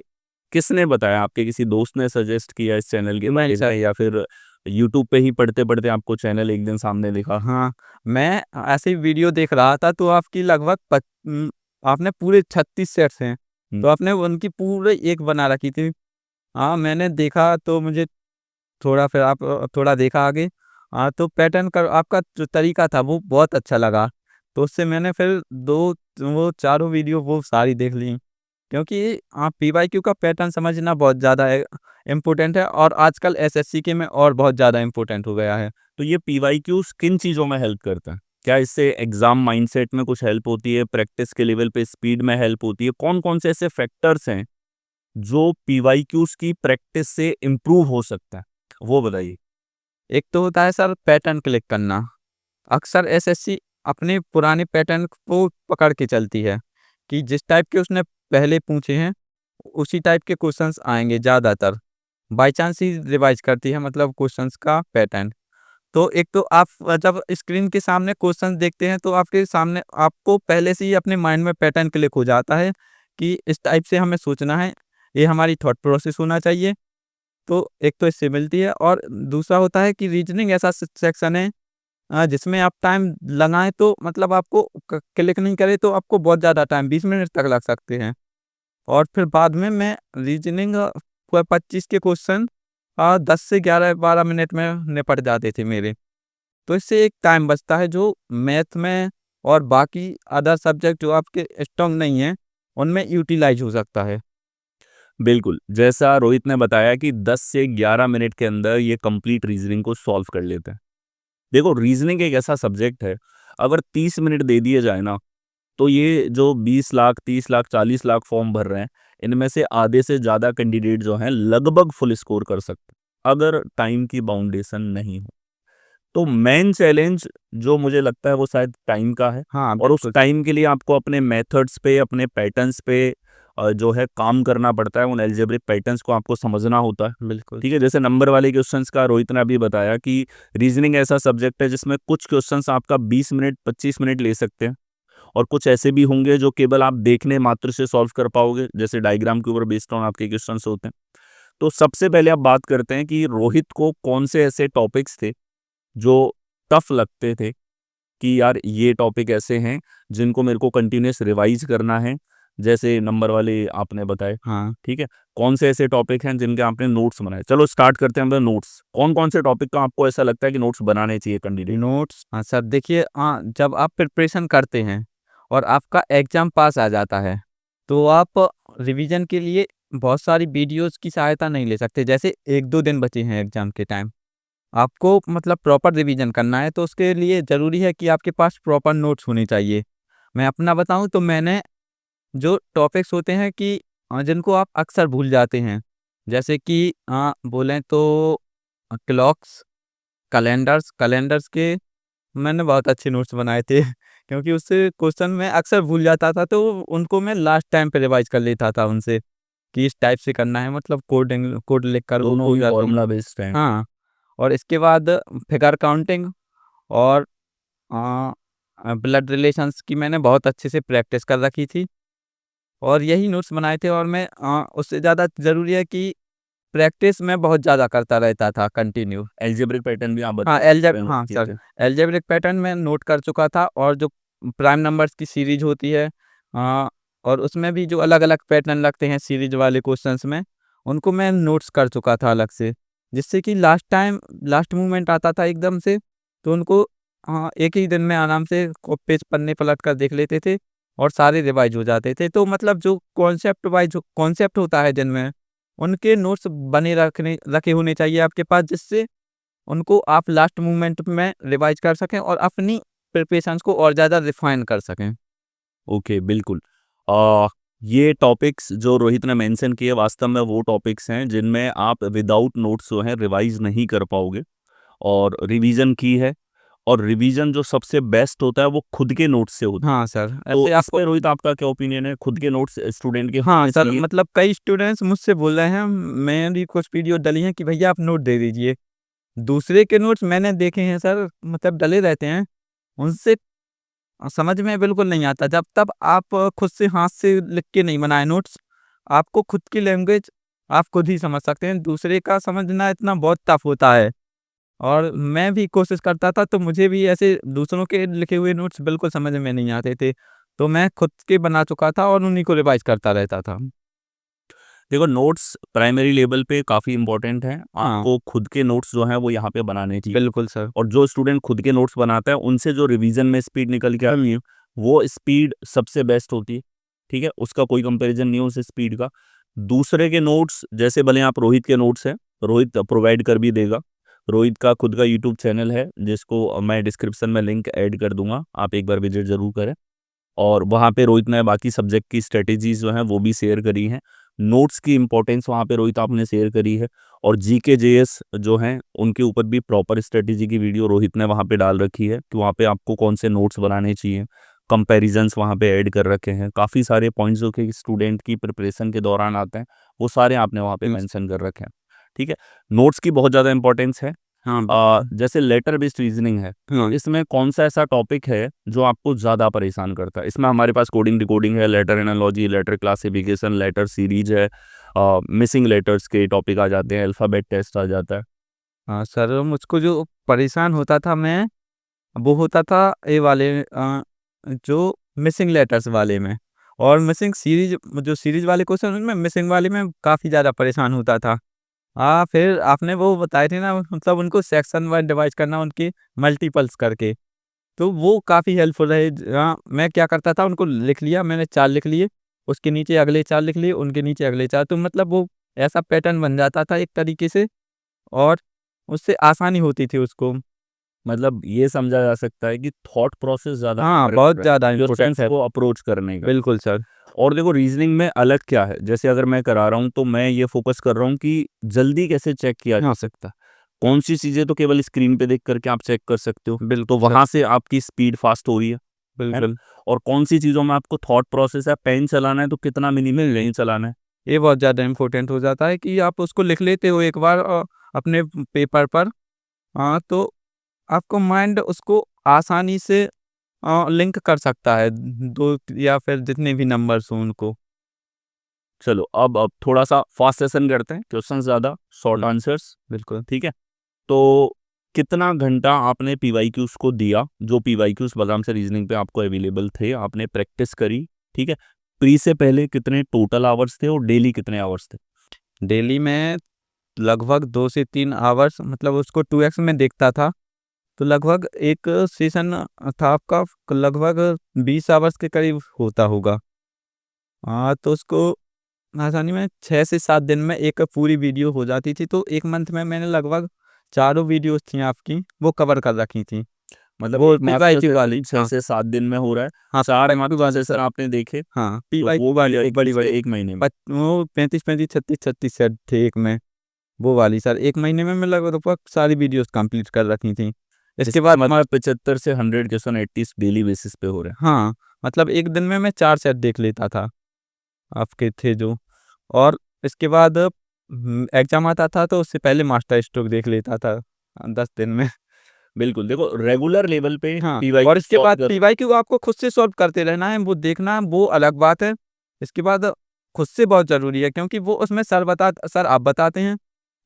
किसने बताया? आपके किसी दोस्त ने सजेस्ट किया इस चैनल के नहीं बारे सर। में, या फिर यूट्यूब पे ही पढ़ते-पढ़ते आपको चैनल एक दिन सामने दिखा? हाँ, मैं ऐसे ही वीडियो देख रहा था, तो आपकी लगभग आपने पूरे 36 सेट्स हैं, हुँ। तो आपने उनकी पूरे एक बना रखी थी। मैंने देखा तो मुझे थोड़ा, फिर आप थोड़ा देखा आगे, तो पैटर्न का आपका जो तरीका था वो बहुत अच्छा लगा। तो उससे मैंने फिर 2 वो चारों वीडियो वो सारी देख ली, क्योंकि पीवाईक्यू का पैटर्न समझना बहुत ज़्यादा इम्पोर्टेंट है, और आजकल एसएससी के में और बहुत ज़्यादा इम्पोर्टेंट हो गया है। तो ये पीवाईक्यूज़ किन चीज़ों में हेल्प करता है? क्या इससे एग्ज़ाम माइंडसेट में कुछ हेल्प होती है, प्रैक्टिस के लेवल पे स्पीड में हेल्प होती है? कौन-कौन से ऐसे फैक्टर्स हैं, जो पीवाईक्यूज़ की प्रैक्टिस से इम्प्रूव हो सकता है? वो बताइए। एक तो होता है सर पैटर्न क्लिक करना। अक्सर एसएससी अपने पुराने पैटर्न को पकड़ के चलती है, कि जिस टाइप के उसने पहले पूछे हैं, उसी टाइप के क्वेश्चंस आएँगे ज़्यादातर। बाय चांस ही रिवाइज़ करती है मतलब क्वेश्चंस का पैटर्न। तो एक तो आप जब स्क्रीन के सामने क्वेश्चंस देखते हैं, तो आपके सामने आपको पहले से ही अपने माइंड में पैटर्न क्लिक हो जाता है कि इस टाइप से हमें सोचना है, ये हमारी थॉट प्रोसेस होना चाहिए। तो एक तो इससे मिलती है, और दूसरा होता है कि रीजनिंग ऐसा सेक्शन है जिसमें आप टाइम लगाएँ तो मतलब आपको क्लिक नहीं करे तो आपको बहुत ज़्यादा टाइम 20 मिनट तक लग सकते हैं। और फिर बाद में मैं रीजनिंग 25 के क्वेश्चन 10 से 11-12 मिनट में निपट जाते थे मेरे। तो इससे एक टाइम बचता है जो मैथ में और बाकी अदर सब्जेक्ट जो आपके स्ट्रॉन्ग नहीं हैं, उनमें यूटिलाइज़ हो सकता है। बिल्कुल, जैसा रोहित ने बताया कि 10 से 11 मिनट के अंदर ये कंप्लीट रीज़निंग को सॉल्व कर लेते हैं। देखो, रीज़निंग एक ऐसा सब्जेक्ट है, अगर 30 मिनट दे दिए जाए ना, तो ये जो 20 लाख, 30 लाख, 40 लाख फॉर्म भर रहे हैं, इनमें से आधे से ज़्यादा कैंडिडेट जो हैं लगभग फुल स्कोर कर सकते हैं, अगर टाइम की बाउंडेशन नहीं हो। तो मेन चैलेंज जो मुझे लगता है वो शायद टाइम का है, हाँ, और उस बिल्कुल सर। टाइम के लिए आपको अपने मेथड्स पे, अपने पैटर्न्स पे जो है काम करना पड़ता है, उन अलजेब्रिक पैटर्न्स को आपको समझना होता है। बिल्कुल। ठीक है, जैसे नंबर वाले क्वेश्चंस का रोहित ने अभी बताया कि रीजनिंग ऐसा सब्जेक्ट है जिसमें कुछ क्वेश्चंस आपका 20 मिनट 25 मिनट ले सकते हैं, और कुछ ऐसे भी होंगे जो केवल आप देखने मात्र से सॉल्व कर पाओगे, जैसे डायग्राम के ऊपर बेस्ड ऑन आपके क्वेश्चंस होते हैं। तो सबसे पहले आप बात करते हैं कि रोहित को कौन से ऐसे टॉपिक्स थे जो टफ लगते थे कि यार ये टॉपिक ऐसे हैं जिनको मेरे को कंटिन्यूस रिवाइज करना है, जैसे नंबर वाले आपने बताए, हाँ ठीक है। कौन से ऐसे टॉपिक हैं जिनके आपने नोट्स बनाए? चलो स्टार्ट करते हैं हम नोट्स। कौन कौन से टॉपिक का आपको ऐसा लगता है कि नोट्स बनाने चाहिए कैंडिडेट? नोट्स, हाँ सर, देखिए, हाँ, जब आप प्रिपरेशन करते हैं और आपका एग्जाम पास आ जाता है, तो आप रिवीजन के लिए बहुत सारी वीडियोस की सहायता नहीं ले सकते। जैसे 1-2 दिन बचे हैं एग्जाम के टाइम, आपको मतलब प्रॉपर रिवीजन करना है, तो उसके लिए ज़रूरी है कि आपके पास प्रॉपर नोट्स होने चाहिए। मैं अपना बताऊँ तो मैंने जो टॉपिक्स होते हैं कि जिनको आप अक्सर भूल जाते हैं, जैसे कि बोलें तो क्लॉक्स, कैलेंडर्स कैलेंडर्स के मैंने बहुत अच्छे नोट्स बनाए थे क्योंकि उससे क्वेश्चन मैं अक्सर भूल जाता था, तो उनको मैं लास्ट टाइम पे रिवाइज़ कर लेता था उनसे, कि इस टाइप से करना है, मतलब कोड लिखकर वो दोनों भूल ही जाता हूँ। फॉर्मूला बेस्ड हैं। हाँ, और इसके बाद फिगर काउंटिंग और अ ब्लड रिलेशंस की मैंने बहुत अच्छे से प्रैक्टिस कर रखी थी और यही नोट्स बनाए थे। और मैं उससे ज़्यादा ज़रूरी है कि प्रैक्टिस मैं बहुत ज़्यादा करता रहता था कंटिन्यू। एल्जेब्रिक पैटर्न भी आप हाँ, बता हाँ किए सर, थे। अलजेब्रिक पैटर्न मैं नोट कर चुका था, और जो प्राइम नंबर्स की सीरीज़ होती है, और उसमें भी जो अलग-अलग पैटर्न लगते हैं सीरीज़ वाले क्वेश्चंस में, उनको मैं नोट्स कर चुका था अलग से। जिससे कि लास्ट मोमेंट आता था एकदम से, तो उनको एक ही दिन में आराम से पेज पन्ने पलट कर देख लेते थे और सारे रिवाइज़ हो जाते थे। तो मतलब जो कॉन्सेप्ट होता है जिनमें, उनके नोट्स बने रखे होने चाहिए आपके पास, जिससे उनको आप लास्ट मोमेंट में रिवाइज कर सकें और अपनी प्रिपरेशंस को और ज़्यादा रिफाइन कर सकें। ओके, बिल्कुल। आ, ये टॉपिक्स जो रोहित ने मेंशन किए वास्तव में वो टॉपिक्स हैं जिनमें आप विदाउट नोट्स जो है रिवाइज नहीं कर पाओगे, और रिवीजन की है। और रिवीजन जो सबसे बेस्ट होता है वो खुद के नोट्स से होता है। हाँ सर, तो ऐसे इस आपको, पे रोहित आपका क्या ओपिनियन है? खुद के नोट्स स्टूडेंट के हाँ होने सर, चाहिए? मतलब कई स्टूडेंट्स मुझसे बोल रहे हैं, मेरी कुछ वीडियो डली हैं कि भैया आप नोट दे दीजिए। दूसरे के नोट्स मैंने देखे हैं सर, मतलब डले रहते हैं, उनसे समझ में बिल्कुल नहीं आता। जब तक आप खुद से हाथ से लिख के नहीं बनाए नोट्स, आपको खुद की लैंग्वेज आप खुद ही समझ सकते हैं, दूसरे का समझना इतना बहुत टफ होता है। और मैं भी कोशिश करता था, तो मुझे भी ऐसे दूसरों के लिखे हुए नोट्स बिल्कुल समझ में नहीं आते थे। तो मैं खुद के बना चुका था और उन्हीं को रिवाइज़ करता रहता था। देखो, नोट्स प्राइमरी लेवल पे काफ़ी इंपॉर्टेंट हैं। हाँ, आपको खुद के नोट्स जो हैं वो यहाँ पे बनाने चाहिए। बिल्कुल सर। और जो स्टूडेंट खुद के नोट्स बनाता है उनसे जो रिवीजन में स्पीड निकल के आती है वो स्पीड सबसे बेस्ट होती है, ठीक है। उसका कोई कंपैरिजन नहीं है उस स्पीड का। दूसरे के नोट्स, जैसे भले आप रोहित के नोट्स हैं, रोहित प्रोवाइड कर भी देगा। रोहित का खुद का यूट्यूब चैनल है जिसको मैं डिस्क्रिप्शन में लिंक ऐड कर दूंगा, आप एक बार विजिट ज़रूर करें। और वहाँ पे रोहित ने बाकी सब्जेक्ट की स्ट्रेटेजीज जो हैं वो भी शेयर करी हैं। नोट्स की इंपॉर्टेंस वहाँ पे रोहित आपने शेयर करी है। और जीके जेएस जो हैं उनके ऊपर भी प्रॉपर स्ट्रेटेजी की वीडियो रोहित ने वहाँ पे डाल रखी है कि वहाँ पे आपको कौन से नोट्स बनाने चाहिए। कंपैरिजंस वहाँ पे ऐड कर रखे हैं, काफ़ी सारे पॉइंट्स जो कि स्टूडेंट की प्रिपरेशन के दौरान आते हैं वो सारे आपने वहाँ पे हुँ, मेंशन कर रखे हैं, ठीक है। नोट्स की बहुत ज़्यादा इंपॉर्टेंस है। हाँ, बिल्कुल। जैसे लेटर बेस्ड रीजनिंग है, हाँ, इसमें कौन सा ऐसा टॉपिक है जो आपको ज़्यादा परेशान करता है? इसमें हमारे पास कोडिंग डिकोडिंग है, letter analogy, letter classification, letter series है, मिसिंग लेटर्स के टॉपिक आ जाते हैं, अल्फ़ाबेट टेस्ट आ जाता है। हाँ सर, मुझको जो परेशान होता था मैं, वो होता था ये वाले, जो मिसिंग लेटर्स वाले में, और मिसिंग सीरीज़, जो सीरीज़ वाले क्वेश्चन उनमें मिसिंग वाले में काफ़ी ज़्यादा परेशान होता था। फिर आपने वो बताए थे ना, मतलब उनको सेक्शन वाइज़ डिवाइड करना, उनके मल्टीपल्स करके, तो वो काफ़ी हेल्पफुल रहे। मैं क्या करता था, उनको लिख लिया मैंने, 4 लिख लिए, उसके नीचे अगले 4 लिख लिए, उनके नीचे अगले 4, तो मतलब वो ऐसा पैटर्न बन जाता था एक तरीके से, और उससे आसानी होती थी उसको। मतलब ये समझा जा सकता है कि थॉट प्रोसेस ज़्यादा हाँ, इम्पोर्टेंट बहुत है ज़्यादा इम्पोर्टेंट क्वेश्चंस है। को अप्रोच करने का। बिल्कुल सर। और देखो, रीजनिंग में अलग क्या है, जैसे अगर मैं करा रहा हूँ तो मैं ये फोकस कर रहा हूँ कि जल्दी कैसे चेक किया जा हाँ, सकता है। कौन सी चीज़ें तो केवल स्क्रीन पे देख करके आप चेक कर सकते हो, तो बिल्कुल सर, वहां से आपकी स्पीड फास्ट हो रही है ना। बिल्कुल। और कौन सी चीज़ों में आपको थॉट प्रोसेस है, पेन चलाना है तो कितना मिनिमम नहीं चलाना है। ये बहुत ज़्यादा इम्पोर्टेंट हो जाता है कि आप उसको लिख लेते हो एक बार अपने पेपर पर, तो आपको माइंड उसको आसानी से लिंक कर सकता है, 2 या फिर जितने भी नंबर्स हों उनको। चलो, अब थोड़ा सा फास्ट सेशन करते हैं, क्वेश्चन ज़्यादा, शॉर्ट हुँ, आंसर्स, बिल्कुल। ठीक है। तो कितना घंटा आपने पीवाईक्यूज को दिया, जो पीवाईक्यूज बलराम से रीजनिंग पे आपको अवेलेबल थे, आपने प्रैक्टिस करी, ठीक है। प्री से पहले कितने टोटल आवर्स थे और डेली कितने आवर्स थे? डेली में लगभग 2 से 3 आवर्स, मतलब उसको 2x में देखता था, तो लगभग एक सेशन था आपका लगभग 20 आवर्स के करीब होता होगा। हाँ, तो उसको आसानी में 6 से 7 दिन में एक पूरी वीडियो हो जाती थी, तो 1 मंथ में मैंने लगभग चारों वीडियोस थी आपकी वो कवर कर रखी थी। मतलब वो एक मास्टर पीवाईक्यू वाली, 6 हाँ, से 7 दिन में हो रहा है, हाँ, 4 पीवाईक्यू वाले सेशन सर, आपने देखे, हाँ, तो पीवाईक्यू वो वाले एक बड़ी पीवाईक्यूज बड़ी 1 महीने में। वो 35-35, 36-36 सेट थे एक में, वो वाली सर 1 महीने में मैं लगभग सारी वीडियोस कंप्लीट कर रखी थी। इसके इसका बाद मतलब 75 से 100 क्वेश्चन एटलीस्ट डेली बेसिस पे हो रहे हैं। हाँ, मतलब एक दिन में मैं 4 सेट देख लेता था आपके थे जो। और इसके बाद एग्ज़ाम आता था तो उससे पहले मास्टर स्ट्रोक देख लेता था 10 दिन में। बिल्कुल, देखो रेगुलर लेवल पे हाँ, और पीवाईक्यू इसके सॉल्व बाद कर। पीवाईक्यू आपको खुद से सॉल्व करते रहना है, वो देखना वो अलग बात है। इसके बाद खुद से बहुत ज़रूरी है, क्योंकि वो उसमें सर आप बताते हैं,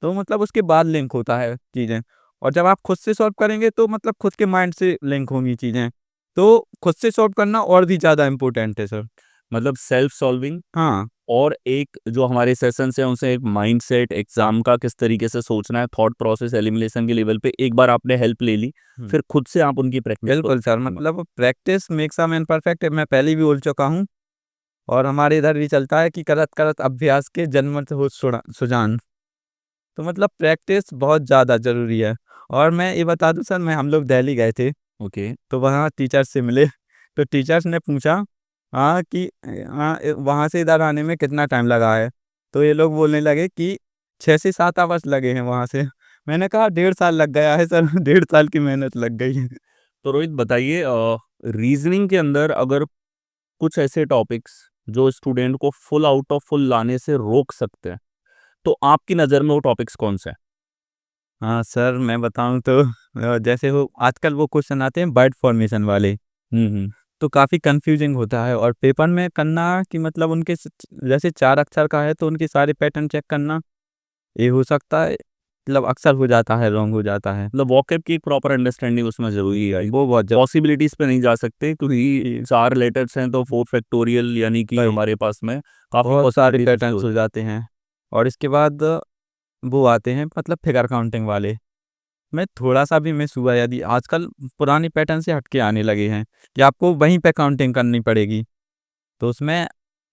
तो मतलब उसके बाद लिंक होता है चीज़ें। और जब आप खुद से सॉल्व करेंगे तो मतलब खुद के माइंड से लिंक होंगी चीज़ें। तो खुद से सॉल्व करना और भी ज़्यादा इम्पोर्टेंट है सर। मतलब सेल्फ सॉल्विंग हाँ, और एक जो हमारे सेशंस हैं उनसे एक माइंडसेट एग्जाम का किस तरीके से सोचना है, थॉट प्रोसेस एलिमिनेशन के लेवल पे एक बार आपने हेल्प ले ली, हुँ। फिर खुद से आप उनकी प्रैक्टिस बिल्कुल सर, मतलब practice makes a man perfect, मैं पहले भी बोल चुका हूँ। और हमारे इधर भी चलता है कि करत-करत अभ्यास के जन्मत हो सुजान। तो मतलब प्रैक्टिस बहुत ज़्यादा ज़रूरी है। और मैं ये बता दूँ सर, मैं हम लोग दिल्ली गए थे, ओके। तो वहाँ टीचर से मिले, तो टीचर्स ने पूछा कि वहाँ से इधर आने में कितना टाइम लगा है? तो ये लोग बोलने लगे कि 6 से 7 आवर्स लगे हैं वहाँ से। मैंने कहा 1.5 साल लग गया है सर, 1.5 साल की मेहनत लग गई है। तो रोहित बताइए, रीजनिंग के अंदर अगर कुछ ऐसे टॉपिक्स जो स्टूडेंट को फुल आउट ऑफ फुल लाने से रोक सकते हैं, तो आपकी नज़र में वो टॉपिक्स कौन से हैं? हाँ सर, मैं बताऊँ तो जैसे वो आजकल वो क्वेश्चन आते हैं वर्ड फॉर्मेशन वाले, हम्म। तो काफ़ी कंफ्यूजिंग होता है। और पेपर में करना कि मतलब उनके जैसे 4 अक्षर का है तो उनके सारे पैटर्न चेक करना, ये हो सकता है मतलब अक्सर हो जाता है, रॉन्ग हो जाता है। मतलब वॉकैब की एक प्रॉपर अंडरस्टैंडिंग उसमें ज़रूरी है। वो बहुत पॉसिबिलिटीज़ पे नहीं जा सकते क्योंकि जरूरी, 4 लेटर्स हैं तो 4 फैक्टोरियल यानी कि वही हमारे पास में काफ़ी बहुत सारे पॉसिबिलिटीज़ पैटर्न्स हो जाते हैं। और इसके बाद वो आते हैं मतलब फिगर काउंटिंग वाले, मैं थोड़ा-सा भी मिस हुआ यदि आजकल पुरानी पैटर्न से हट के आने लगे हैं कि आपको वहीं पे काउंटिंग करनी पड़ेगी। तो उसमें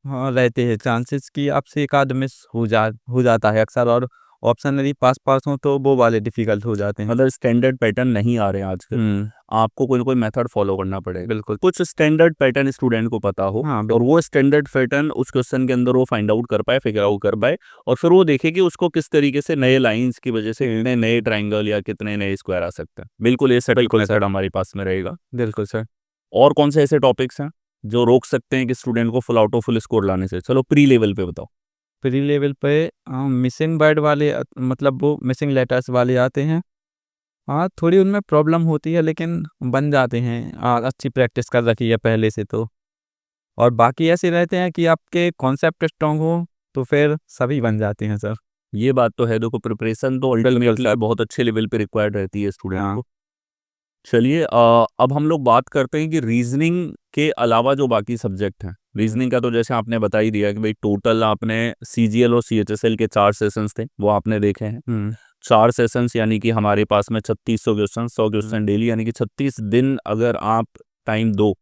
हाँ, रहते हैं चांसेस कि आपसे एक आध मिस हो जाता है अक्सर। और ऑप्शन यदि पास-पास हो तो वो वाले डिफ़िकल्ट हो जाते हैं। मतलब स्टैंडर्ड पैटर्न नहीं आ रहे हैं आजकल। हुँ, आपको कोई ना कोई मेथड फॉलो करना पड़ेगा। बिल्कुल। कुछ स्टैंडर्ड पैटर्न स्टूडेंट को पता हो हाँ, और वो स्टैंडर्ड पैटर्न उस क्वेश्चन के अंदर वो फाइंड आउट कर पाए, फिगर आउट कर पाए और फिर वो देखे कि उसको किस तरीके से नए लाइंस की वजह से कितने नए ट्रायंगल या कितने नए स्क्वायर आ सकते हैं। बिल्कुल ये सेटअप बिल्कुल सर, मेथड हमारे पास में रहेगा। बिल्कुल सर। और कौन से ऐसे टॉपिक्स हैं जो रोक सकते हैं कि स्टूडेंट को full out of full score लाने से? चलो प्री लेवल पे बताओ। प्री लेवल पे मिसिंग वर्ड वाले मतलब वो मिसिंग लेटर्स वाले आते हैं। हाँ, थोड़ी उनमें प्रॉब्लम होती है लेकिन बन जाते हैं। अच्छी प्रैक्टिस कर रखी है पहले से तो। और बाकी ऐसे रहते हैं कि आपके कॉन्सेप्ट स्ट्रॉन्ग हो तो फिर सभी बन जाते हैं सर। ये बात तो है, देखो प्रिपरेशन तो बिल्कुल अल्टीमेटली सर। बहुत अच्छे लेवल पे रिक्वायर्ड रहती है स्टूडेंट हाँ, को। चलिए, अब हम लोग बात करते हैं कि रीजनिंग के अलावा जो बाकी सब्जेक्ट हैं, रीजनिंग का तो जैसे आपने बता ही दिया कि भाई टोटल आपने सीजीएल और सीएचएसएल के 4 सेशंस थे वो आपने देखे हैं। हुँ, 4 सेशंस यानी कि हमारे पास में 3600 क्वेश्चन, 100 हुँ, क्वेश्चन डेली यानी कि 36 दिन अगर आप टाइम दो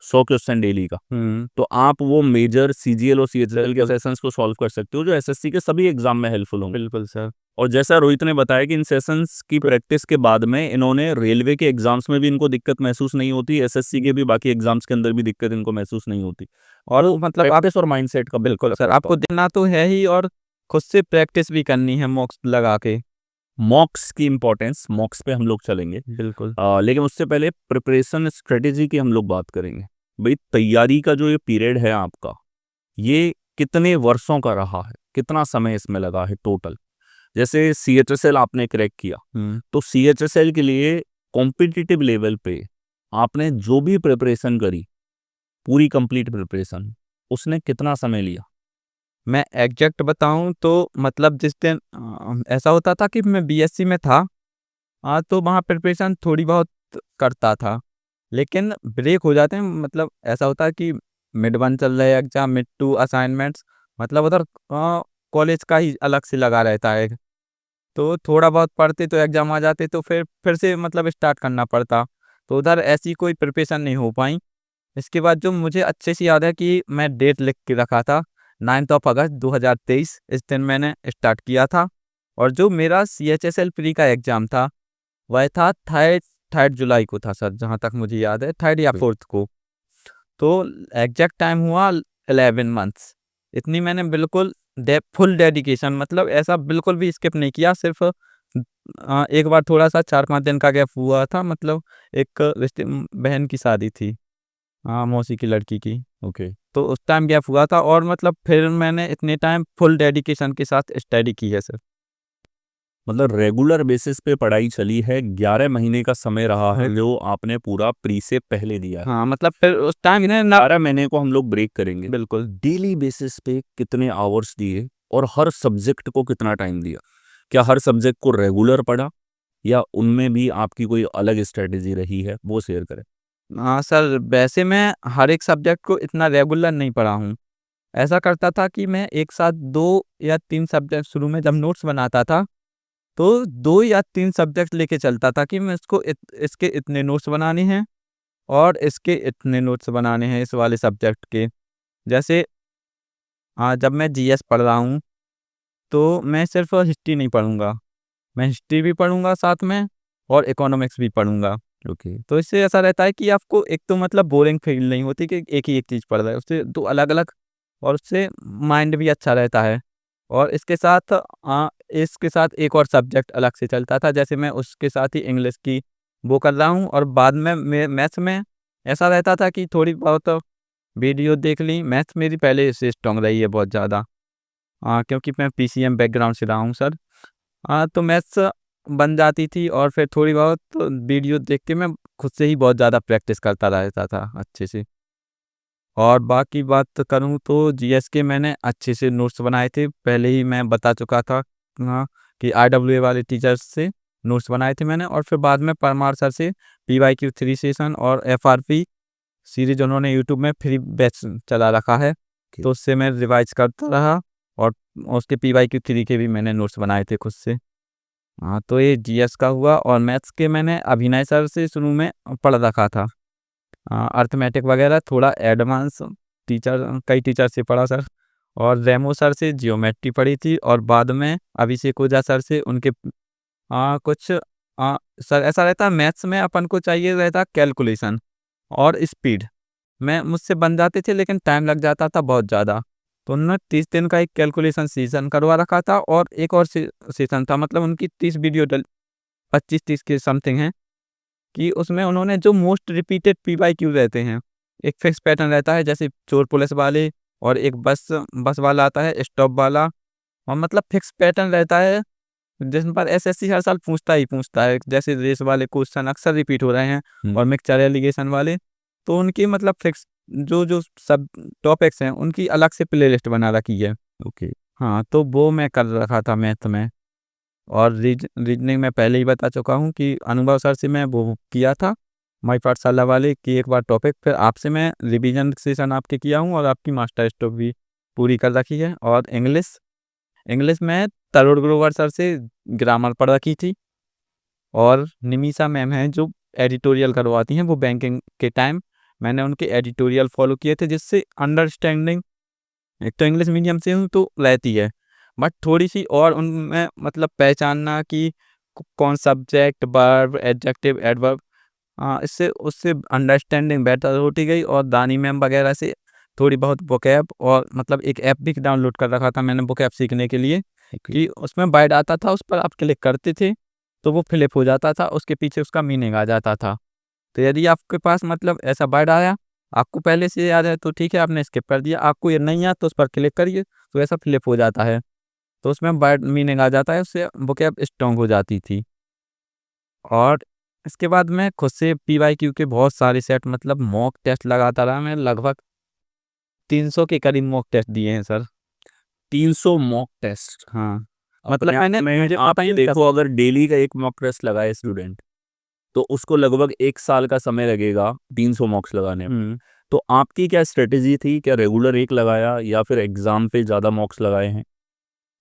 100 क्वेश्चन डेली का, हुँ, तो आप वो मेजर सीजीएल और सीएचएसएल के बिल्कुल, सेशंस को सॉल्व कर सकते हो जो एसएससी के सभी एग्जाम में हेल्पफुल होंगे। बिल्कुल सर। और जैसा रोहित ने बताया कि इन सेशंस की प्रैक्टिस के बाद में इन्होंने रेलवे के एग्जाम्स में भी इनको दिक्कत महसूस नहीं होती, एसएससी के भी बाकी एग्जाम्स के अंदर भी दिक्कत इनको महसूस नहीं होती। और तो मतलब आप प्रैक्टिस और माइंडसेट का बिल्कुल बहुत सर, फर्क आपको देखना तो है ही और खुद से प्रैक्टिस भी करनी है मॉक्स लगा के। मॉक्स की इंपॉर्टेंस, मॉक्स पे हम लोग चलेंगे। बिल्कुल। लेकिन उससे पहले प्रिपरेशन स्ट्रेटेजी की हम लोग बात करेंगे। भाई तैयारी का जो ये पीरियड है आपका, ये कितने वर्षों का रहा है, कितना समय इसमें लगा है टोटल? जैसे सीएचएसएल आपने क्रैक किया, हुँ, तो सीएचएसएल के लिए कॉम्पिटिटिव लेवल पे आपने जो भी प्रिपरेशन करी, पूरी कंप्लीट प्रिपरेशन, उसने कितना समय लिया? मैं एग्ज़ैक्ट बताऊँ तो मतलब जिस दिन ऐसा होता था कि मैं बीएससी में था, तो वहाँ प्रिपरेशन थोड़ी बहुत करता था, लेकिन ब्रेक हो जाते हैं, मतलब ऐसा होता है कि मिड 1 चल रहा है एग्ज़ाम, मिड 2 असाइनमेंट्स, मतलब उधर कॉलेज का ही अलग से लगा रहता है। तो थोड़ा बहुत पढ़ते तो एग्ज़ाम आ जाते, तो फिर से मतलब स्टार्ट करना पड़ता। तो उधर ऐसी कोई प्रिपरेशन नहीं हो पाई। इसके बाद जो मुझे अच्छे से याद है कि मैं डेट लिख के रखा था, 9th ऑफ अगस्त 2023, इस दिन मैंने स्टार्ट किया था। और जो मेरा CHSL प्री का एग्ज़ाम था, वह था 3rd जुलाई को था सर, जहाँ तक मुझे याद है, 3rd या 4th को। तो एग्ज़ैक्ट टाइम हुआ 11 मंथ्स। इतनी मैंने बिल्कुल फुल डेडिकेशन, मतलब ऐसा बिल्कुल भी स्किप नहीं किया। सिर्फ एक बार थोड़ा-सा 4-5 दिन का गैप हुआ था, मतलब एक बहन की शादी थी, मौसी की लड़की की। ओके। तो उस टाइम गैप हुआ था, और मतलब फिर मैंने इतने टाइम फुल डेडिकेशन के साथ स्टडी की है सर। मतलब रेगुलर बेसिस पे पढ़ाई चली है, 11 महीने का समय रहा है हाँ। जो आपने पूरा प्री से पहले दिया है। हाँ, मतलब फिर उस टाइम इन्हें ना 12 महीने को हम लोग ब्रेक करेंगे। बिल्कुल। डेली बेसिस पे कितने आवर्स दिए और हर सब्जेक्ट को कितना टाइम दिया? क्या हर सब्जेक्ट को रेगुलर पढ़ा या उनमें भी आपकी कोई अलग स्ट्रेटेजी रही है, वो शेयर करें? सर वैसे मैं हर एक सब्जेक्ट को इतना रेगुलर नहीं पढ़ा हूँ। ऐसा करता था कि मैं एक साथ 2 या 3 सब्जेक्ट शुरू में जब नोट्स बनाता था, तो 2 या 3 सब्जेक्ट लेके चलता था कि मैं इसके इतने नोट्स बनाने हैं, और इसके इतने नोट्स बनाने हैं इस वाले सब्जेक्ट के। जैसे जब मैं जीएस पढ़ रहा हूँ, तो मैं सिर्फ़ हिस्ट्री नहीं पढ़ूँगा, मैं हिस्ट्री भी पढ़ूँगा साथ में, और इकोनॉमिक्स भी पढ़ूँगा। ओके। तो इससे ऐसा रहता है कि आपको एक तो मतलब बोरिंग फ़ील नहीं होती कि एक ही एक चीज़ पढ़ रहे हो, उससे 2 अलग-अलग, और उससे माइंड भी अच्छा रहता है। और इसके साथ एक और सब्जेक्ट अलग से चलता था, जैसे मैं उसके साथ ही इंग्लिश की वो कर रहा हूँ, और बाद में मैथ्स में ऐसा रहता था कि थोड़ी बहुत वीडियो देख ली। मैथ्स मेरी पहले से स्ट्रॉन्ग रही है बहुत ज़्यादा, क्योंकि मैं पीसीएम बैकग्राउंड से रहा हूँ सर। तो मैथ्स बन जाती थी, और फिर थोड़ी बहुत वीडियो देख के मैं खुद से ही बहुत ज़्यादा प्रैक्टिस करता रहता था अच्छे से। और बाकी बात करूँ तो जीएस के मैंने अच्छे से नोट्स बनाए थे, पहले ही मैं बता चुका था, कि आईडब्ल्यूए वाले टीचर्स से नोट्स बनाए थे मैंने, और फिर बाद में परमार सर से पीवाईक्यू 3 सेशन और एफआरपी सीरीज उन्होंने यूट्यूब में फ्री बैच चला रखा है, तो उससे मैं रिवाइज करता रहा, और उसके पीवाईक्यू 3 के भी मैंने नोट्स बनाए थे खुद से। तो ये जीएस का हुआ, और मैथ्स के मैंने अभिनय सर से शुरू में पढ़ रखा था। अर्थमेटिक वगैरह थोड़ा एडवांस कई टीचर से पढ़ा सर, और रेमो सर से जियोमेट्री पढ़ी थी, और बाद में अभिषेक ओझा सर से उनके कुछ सर ऐसा रहता है मैथ्स में अपन को चाहिए रहता कैलकुलेशन और स्पीड, मैं मुझसे बन जाते थे, लेकिन टाइम लग जाता था बहुत ज़्यादा। तो उन्होंने 30 दिन का एक कैलकुलेशन सेशन करवा रखा था, और एक और सेशन था, मतलब उनकी 30 वीडियो 25-30 के समथिंग है, कि उसमें उन्होंने जो मोस्ट रिपीटेड पीवाईक्यू रहते हैं, एक फिक्स पैटर्न रहता है, जैसे चोर पुलिस वाले, और एक बस बस वाला आता है, स्टॉप वाला, और मतलब फिक्स पैटर्न रहता है, जिस पर एसएससी हर साल पूछता ही पूछता है, जैसे रेस वाले क्वेश्चन अक्सर रिपीट हो रहे हैं, और मिक्सचर एलिगेशन वाले, तो उनकी मतलब फिक्स जो जो सब टॉपिक्स हैं, उनकी अलग से प्लेलिस्ट बना रखी है। ओके। तो वो मैं कर रखा था मैथ में। और रीजनिंग में पहले ही बता चुका हूँ कि अनुभव सर से मैं वो किया था, माई पाठशाला वाले, कि एक बार टॉपिक, फिर आपसे मैं रिवीजन सेशन आपके किया हूँ, और आपकी मास्टर स्ट्रोक भी पूरी कर रखी है। और इंग्लिश इंग्लिश में तरुण ग्रोवर सर से ग्रामर पढ़ रखी थी, और निमिषा मैम हैं जो एडिटोरियल करवाती हैं, वो बैंकिंग के टाइम मैंने उनके एडिटोरियल फॉलो किए थे, जिससे अंडरस्टैंडिंग, एक तो इंग्लिश मीडियम से हूँ तो रहती है, बट थोड़ी-सी और उनमें मतलब पहचानना कि कौन सब्जेक्ट, वर्ब, एडजेक्टिव, एडवर्ब, इससे उससे अंडरस्टैंडिंग बेटर होती गई, और दानी मैम वगैरह से थोड़ी बहुत वोकैब, और मतलब एक ऐप भी डाउनलोड कर रखा था मैंने वोकैब सीखने के लिए, कि उसमें वर्ड आता था, उस पर आप क्लिक करते थे, तो वो फ्लिप हो जाता था, उसके पीछे उसका मीनिंग आ जाता था। तो यदि आपके पास मतलब ऐसा वर्ड आया, आपको पहले से याद है तो ठीक है, आपने स्किप कर दिया, आपको ये नहीं याद तो उस पर क्लिक करिए, तो ऐसा फ्लिप हो जाता है। तो उसमें वर्ड मीनिंग आ जाता है, उससे वोकैब स्ट्रॉन्ग हो जाती थी। और इसके बाद मैं खुद से पीवाईक्यू के बहुत सारे सेट, मतलब मॉक टेस्ट लगाता रहा, मैं लगभग 300 के करीब मॉक टेस्ट दिए हैं सर। 300 mock test. हाँ। मतलब मैंने मुझे आप पता ही नहीं देखो, अगर डेली का एक मॉक टेस्ट लगाए स्टूडेंट, तो उसको लगभग 1 साल का समय लगेगा 300 मॉक्स लगाने में। तो आपकी क्या स्ट्रेटेजी थी? क्या रेगुलर 1 लगाया या फिर एग्ज़ाम पे ज़्यादा मॉक्स लगाए हैं?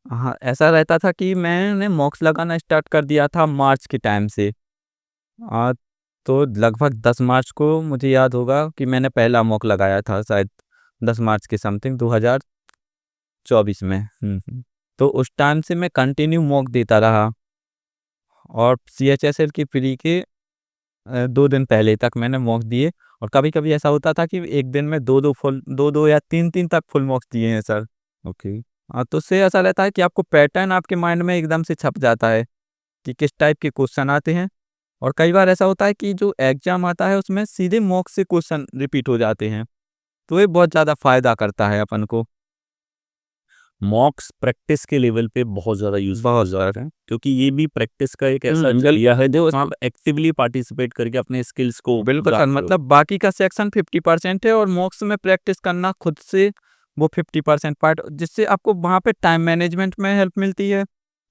हाँ, ऐसा रहता था कि मैंने मॉक्स लगाना स्टार्ट कर दिया था मार्च के टाइम से। अ, तो लगभग 10 मार्च को मुझे याद होगा कि मैंने पहला मॉक लगाया था, शायद 10 मार्च के समथिंग 2024 में। तो उस टाइम से मैं कंटिन्यू मॉक देता रहा और सीएचएसएल की प्री के 2 दिन पहले तक मैंने मॉक दिए। और कभी-कभी ऐसा होता था कि एक दिन में 2-2 या 3-3 तक फुल मॉक्स दिए हैं सर। ओके। तो उससे ऐसा रहता है कि आपको पैटर्न आपके माइंड में एकदम से छप जाता है कि किस टाइप के क्वेश्चन आते हैं। और कई बार ऐसा होता है कि जो एग्ज़ाम आता है उसमें सीधे मॉक से क्वेश्चन रिपीट हो जाते हैं। तो ये बहुत ज़्यादा फ़ायदा करता है अपन को। मॉक्स प्रैक्टिस के लेवल पे बहुत ज़्यादा यूज़फुल हो बहुत जाता ज़्यादा। है, क्योंकि ये भी प्रैक्टिस का एक ऐसा ज़रिया है जो आप एक्टिवली पार्टिसिपेट करके अपने स्किल्स को बिल्कुल सर, जांच रहे हो। मतलब बाकी का सेक्शन 50% है और मॉक्स में प्रैक्टिस करना खुद से वो 50% पार्ट, जिससे आपको वहाँ पे टाइम मैनेजमेंट में हेल्प मिलती है।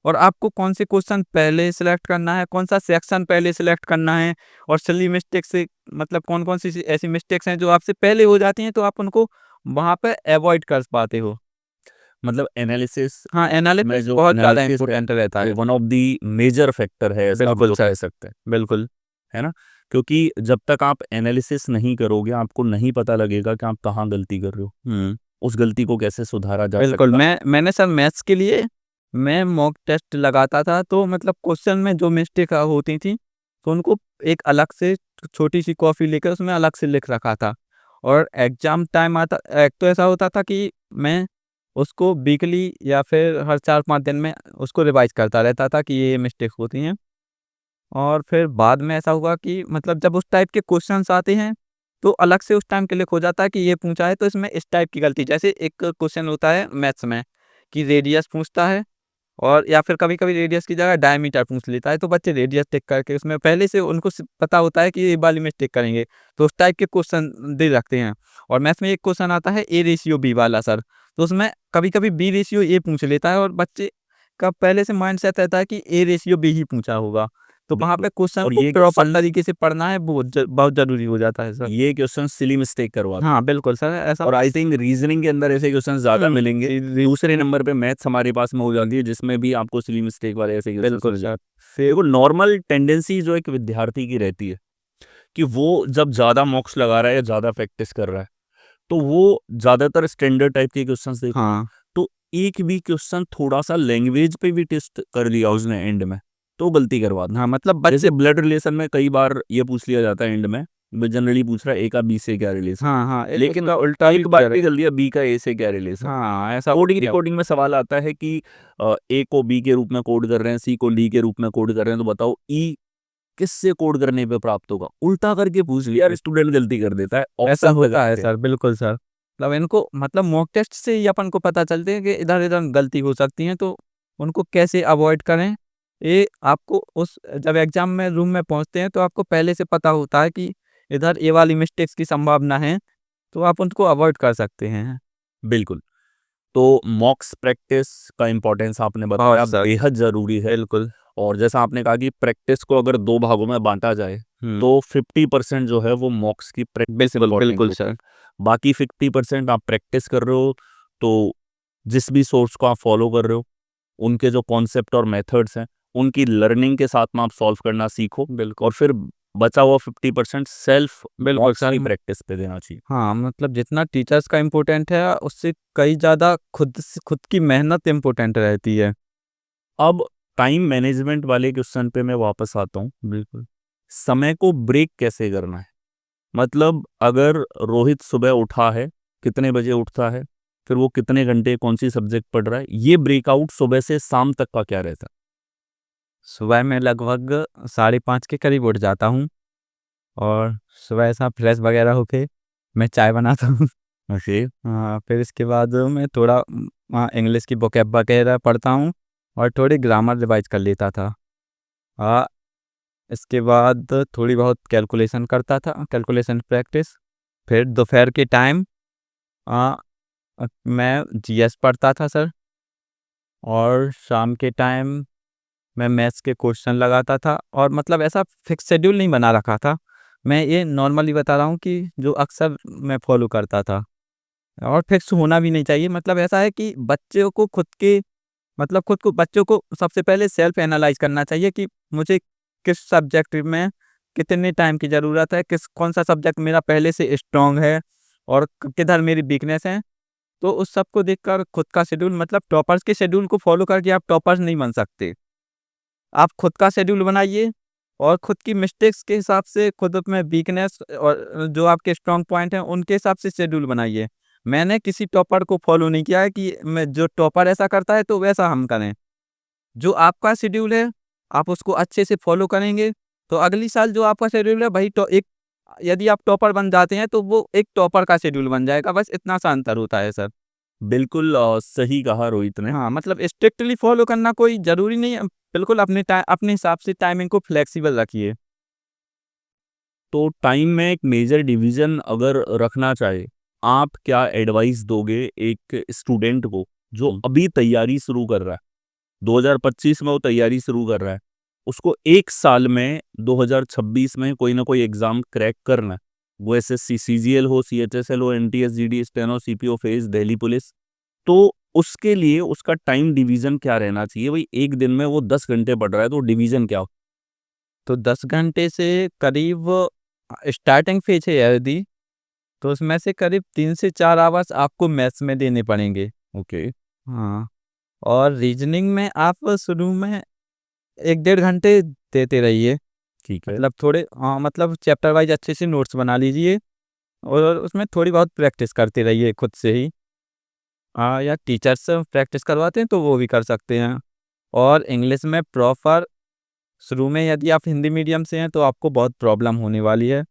और आपको कौन से क्वेश्चन पहले सिलेक्ट करना है, कौन सा सेक्शन पहले सिलेक्ट करना है और सिली मिस्टेक से मतलब कौन-कौन सी ऐसी मिस्टेक्स हैं जो आपसे पहले हो जाती हैं, तो आप उनको वहाँ पे अवॉइड कर पाते हो। मतलब एनालिसिस हाँ, में एनालिसिस जो बहुत ज़्यादा एनालिसिस है, इम्पोर्टेंट रहता वो है। One of the major factor है, ऐसा आप बिल्कुल लोग सर, कह सकते हैं, बिल्कुल। है ना? क्योंकि जब तक आप एनालिसिस नहीं करोगे, आपको नहीं पता लगेगा कि आप कहाँ गलती कर रहे हो। हुँ। उस गलती को कैसे सुधारा जा बिल्कुल, सकता है। मैंने सर मैथ्स के लिए मैं मॉक टेस्ट लगाता था, तो मतलब क्वेश्चन में जो मिस्टेक होती थी, तो उनको एक अलग से छोटी-सी कॉपी लेकर उसमें अलग से लिख रखा था। और एग्ज़ाम टाइम आता, एक तो ऐसा होता था कि मैं उसको वीकली या फिर हर 4-5 दिन में उसको रिवाइज़ करता रहता था कि ये मिस्टेक होती हैं। और फिर बाद में ऐसा हुआ कि मतलब जब उस टाइप के क्वेश्चंस आते हैं, तो अलग से उस टाइम क्लिक हो जाता है कि ये पूछा है तो इसमें इस टाइप की गलती, जैसे एक क्वेश्चन होता है मैथ्स में कि रेडियस पूछता है और या फिर कभी-कभी रेडियस की जगह डायमीटर पूछ लेता है, तो बच्चे रेडियस टिक करके उसमें पहले से उनको पता होता है कि ये वाली मिस्टेक करेंगे, तो उस टाइप के क्वेश्चन दे रखते हैं। और मैथ्स में एक क्वेश्चन आता है ए रेशियो बी वाला सर, तो उसमें कभी-कभी बी रेशियो ए पूछ लेता है और बच्चे का पहले से माइंडसेट रहता है कि ए रेशियो बी ही पूछा होगा। तो वहाँ बिल्कुल। पे क्वेश्चन और को ये प्रॉपर क्वेश्चन तरीके से पढ़ना है, बहुत ज़रूरी हो जाता है सर। ये क्वेश्चन सिली मिस्टेक करवाते हाँ, बिल्कुल सर, ऐसा हैं। और आई थिंक रीजनिंग के अंदर ऐसे क्वेश्चन ज़्यादा मिलेंगे। दूसरे नंबर पे मैथ्स हमारे पास में हो जाती है, जिसमें भी आपको सिली मिस्टेक वाले ऐसे क्वेश्चन बिल्कुल मिल सर। जाते हैं। देखो, नॉर्मल टेंडेंसी जो एक विद्यार्थी की रहती है कि वो जब ज़्यादा मॉक्स लगा रहा है या ज़्यादा प्रैक्टिस कर रहा है, तो वो ज़्यादातर स्टैंडर्ड टाइप के क्वेश्चंस देता है। हाँ, तो एक भी क्वेश्चन थोड़ा-सा लैंग्वेज पे भी टेस्ट कर लिया उसने एंड में, तो गलती करवाता हाँ, है। मतलब जैसे बच्चे ब्लड रिलेशन में कई बार ये पूछ लिया जाता है एंड में, वो जनरली पूछ रहा है ए का बी से क्या रिलेशन? हाँ, हाँ, लेकिन उसका उल्टा भी एक बार किया भी रहे। कर दिया बी का ए से क्या रिलेशन? हाँ, ऐसा कोडिंग किया। रिकॉर्डिंग में सवाल आता है कि ए को बी के रूप में कोड कर रहे हैं, सी को डी के रूप में कोड कर रहे हैं, तो बताओ ई किससे कोड करने पे प्राप्त होगा? उल्टा करके पूछ लिया, यार स्टूडेंट गलती कर देता है, ऐसा ऑप्शन होता है लगाते हैं। सर, बिल्कुल सर। मतलब इनको मतलब मॉक टेस्ट से ही अपन को पता चलते हैं कि इधर-इधर गलती हो सकती है, तो उनको कैसे अवॉइड करें। ये आपको उस जब एग्ज़ाम में रूम में पहुँचते हैं, तो आपको पहले से पता होता है कि इधर ये वाली मिस्टेक्स की संभावना है, तो आप उनको अवॉइड कर सकते हैं। बिल्कुल। तो मॉक्स प्रैक्टिस का इम्पोर्टेंस आपने बहुत बताया सर, बेहद ज़रूरी है। बिल्कुल। और जैसा आपने कहा कि प्रैक्टिस को अगर 2 भागों में बाँटा जाए, हुँ, तो 50% जो है वो मॉक्स की प्रैक्टिस बिल्कुल, इम्पोर्टेंट बिल्कुल होती सर। है। बाकी 50% आप प्रैक्टिस कर रहे हो, तो जिस भी सोर्स को आप फॉलो कर रहे हो, उनके जो कॉन्सेप्ट और मेथड्स हैं, उनकी लर्निंग के साथ में आप सॉल्व करना सीखो। और बिल्कुल, फिर बचा हुआ 50% सेल्फ बिल्कुल मॉक्स सर। की प्रैक्टिस पे देना चाहिए। हाँ, मतलब जितना टीचर्स का इम्पोर्टेंट है, उससे कई ज़्यादा खुद की मेहनत इम्पोर्टेंट रहती है। अब टाइम मैनेजमेंट वाले क्वेश्चन पे मैं वापस आता हूँ। बिल्कुल। समय को ब्रेक कैसे करना है? मतलब अगर रोहित सुबह उठा है, कितने बजे उठता है, फिर वो कितने घंटे कौन-सी सब्जेक्ट पढ़ रहा है, ये ब्रेकआउट सुबह से शाम तक का क्या रहता है? सुबह मैं लगभग 5:30 के करीब उठ जाता हूँ और सुबह ऐसा फ्रेश वगैरह होके मैं चाय बनाता हूँ। ओके। फिर इसके बाद मैं थोड़ा इंग्लिश की वोकैब वगैरह पढ़ता हूँ और थोड़ी ग्रामर रिवाइज़ कर लेता था। अ, इसके बाद थोड़ी बहुत कैलकुलेशन करता था, कैलकुलेशन प्रैक्टिस। फिर दोपहर के टाइम मैं जीएस पढ़ता था सर। और शाम के टाइम मैं मैथ्स के क्वेश्चन लगाता था और मतलब ऐसा फिक्स शेड्यूल नहीं बना रखा था। मैं ये नॉर्मली बता रहा हूँ कि जो अक्सर मैं फॉलो करता था और फिक्स होना भी नहीं चाहिए। मतलब ऐसा है कि बच्चों को खुद को बच्चों को सबसे पहले सेल्फ एनालाइज करना चाहिए कि मुझे किस सब्जेक्ट में कितने टाइम की ज़रूरत है, कौन सा सब्जेक्ट मेरा पहले से स्ट्रांग है और किधर मेरी वीकनेस है। तो उस सब को देखकर खुद का शेड्यूल, मतलब टॉपर्स के शेड्यूल को फॉलो करके आप टॉपर्स नहीं बन सकते। आप खुद का शेड्यूल बनाइए और खुद की मिस्टेक्स के हिसाब से, खुद में वीकनेस और जो आपके स्ट्रॉन्ग पॉइंट हैं उनके हिसाब से शेड्यूल बनाइए। मैंने किसी टॉपर को फॉलो नहीं किया है कि मैं जो टॉपर ऐसा करता है तो वैसा हम करें। जो आपका शेड्यूल है आप उसको अच्छे से फॉलो करेंगे तो अगली साल जो आपका शेड्यूल है वही तो एक, यदि आप टॉपर बन जाते हैं तो वो एक टॉपर का शेड्यूल बन जाएगा। बस इतना सा अंतर होता है सर। बिल्कुल सही कहा रोहित ने। हाँ, मतलब स्ट्रिक्टली फॉलो करना कोई ज़रूरी नहीं है। बिल्कुल अपने हिसाब से टाइमिंग को फ्लेक्सिबल रखिए। तो टाइम में एक मेजर डिवीजन अगर रखना चाहे, आप क्या एडवाइस दोगे एक स्टूडेंट को जो अभी तैयारी शुरू कर रहा है, 2025 में वो तैयारी शुरू कर रहा है, उसको एक साल में 2026 में कोई ना कोई एग्जाम क्रैक करना है, वो एसएससी सीजीएल हो, सीएचएसएल हो, NTS, GD, steno, CPO, face, Delhi police, तो उसके लिए उसका टाइम डिवीजन क्या रहना चाहिए? भाई एक दिन में वो 10 घंटे पढ़ रहा है तो डिवीजन क्या हो? तो 10 घंटे से करीब स्टार्टिंग फेज है यदि, तो उसमें से करीब 3 से 4 आवर्स आपको मैथ्स में देने पड़ेंगे। ओके। हाँ, और रीजनिंग में आप शुरू में 1 डेढ़ घंटे देते रहिए। ठीक है। मतलब थोड़े, हाँ, मतलब चैप्टर वाइज़ अच्छे से नोट्स बना लीजिए और उसमें थोड़ी बहुत प्रैक्टिस करते रहिए खुद से ही। हाँ, या टीचर से प्रैक्टिस करवाते हैं तो वो भी कर सकते हैं। और इंग्लिश में प्रॉपर शुरू में, यदि आप हिंदी मीडियम से हैं तो आपको बहुत प्रॉब्लम होने वाली है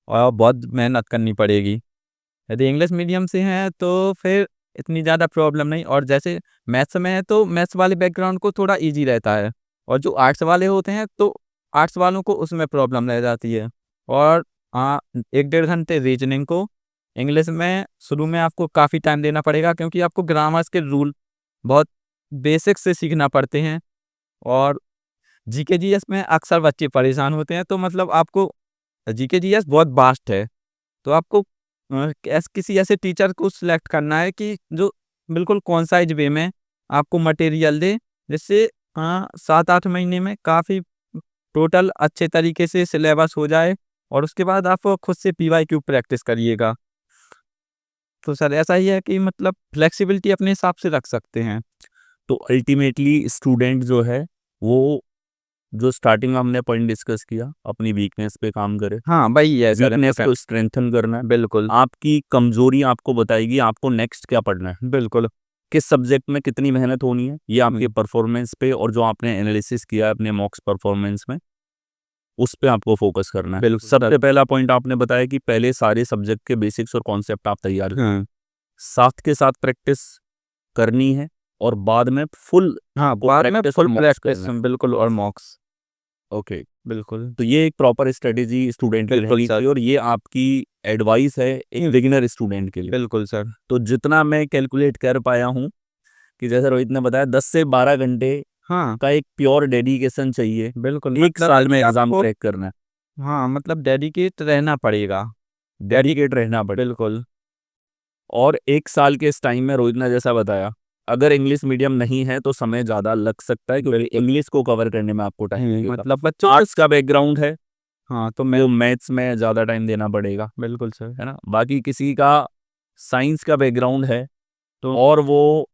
और बहुत मेहनत करनी पड़ेगी। यदि इंग्लिश मीडियम से हैं तो फिर इतनी ज़्यादा प्रॉब्लम नहीं, और जैसे मैथ्स में है तो मैथ्स वाले बैकग्राउंड को थोड़ा ईज़ी रहता है, और जो आर्ट्स वाले होते हैं तो आर्ट्स वालों को उसमें प्रॉब्लम रह जाती है। और 1 डेढ़ घंटे रीजनिंग को, इंग्लिश में शुरू में आपको काफ़ी टाइम देना पड़ेगा क्योंकि आपको ग्रामर्स के रूल बहुत बेसिक से सीखना पड़ते हैं। और जीके जीएस में अक्सर बच्चे परेशान होते हैं, तो मतलब आपको जीके जीएस बहुत वास्ट है। तो आपको किसी ऐसे टीचर को सिलेक्ट करना है कि जो बिल्कुल कॉन्साइज वे में आपको मटेरियल दे, जिससे 7-8 महीने में काफ़ी टोटल अच्छे तरीके से सिलेबस हो जाए और उसके बाद आप खुद से पीवाईक्यू प्रैक्टिस करिएगा। तो सर ऐसा ही है कि मतलब फ्लेक्सिबिलिटी अपने हिसाब से रख सकते हैं। तो अल्टीमेटली स्टूडेंट जो है वो, जो स्टार्टिंग में हमने पॉइंट डिस्कस किया, अपनी वीकनेस पे काम करे, हाँ, वही है सर, वीकनेस को स्ट्रेंथन करना है, बिल्कुल, आपकी कमजोरी आपको बताएगी आपको नेक्स्ट क्या पढ़ना है, बिल्कुल। किस सब्जेक्ट में कितनी मेहनत होनी है, ये आपके हुँ, परफॉर्मेंस पे और जो आपने एनालिसिस किया है अपने मॉक्स परफॉर्मेंस में, उस पे आपको फोकस करना है। बिल्कुल सर। सबसे पहला पॉइंट आपने बताया कि पहले सारे सब्जेक्ट के बेसिक्स और कॉन्सेप्ट आप तैयार करें, हाँ, साथ के साथ प्रैक्टिस करनी है और बाद में फुल हाँ, को बाद में प्रैक्टिस और फुल मॉक्स प्रैक्टिस, करना है। बिल्कुल, और मॉक्स, ओके। बिल्कुल, तो ये एक प्रॉपर स्ट्रेटेजी स्टूडेंट की बिल्कुल रहनी सर, चाहिए और ये आपकी एडवाइस है एक बिगिनर स्टूडेंट के लिए। बिल्कुल सर। तो जितना मैं कैलकुलेट कर पाया हूँ कि जैसे रोहित ने बताया 10 से 12 घंटे हाँ, का एक प्योर डेडिकेशन चाहिए बिल्कुल, एक मतलब साल में कि एग्जाम आपको, क्रैक करना है, हाँ, मतलब डेडिकेट रहना पड़ेगा। डेडिकेट रहना पड़े। बिल्कुल, और एक साल के इस टाइम में रोहित ने जैसा बताया, अगर इंग्लिश मीडियम नहीं है तो समय ज़्यादा लग सकता है क्योंकि बिल्कुल। इंग्लिश को कवर करने में आपको टाइम लगेगा। मतलब बच्चों को, आर्ट्स का बैकग्राउंड है हाँ, तो मैं, वो मैथ्स में ज़्यादा टाइम देना पड़ेगा, बिल्कुल सर, है ना। बाकी किसी का साइंस का बैकग्राउंड है तो और वो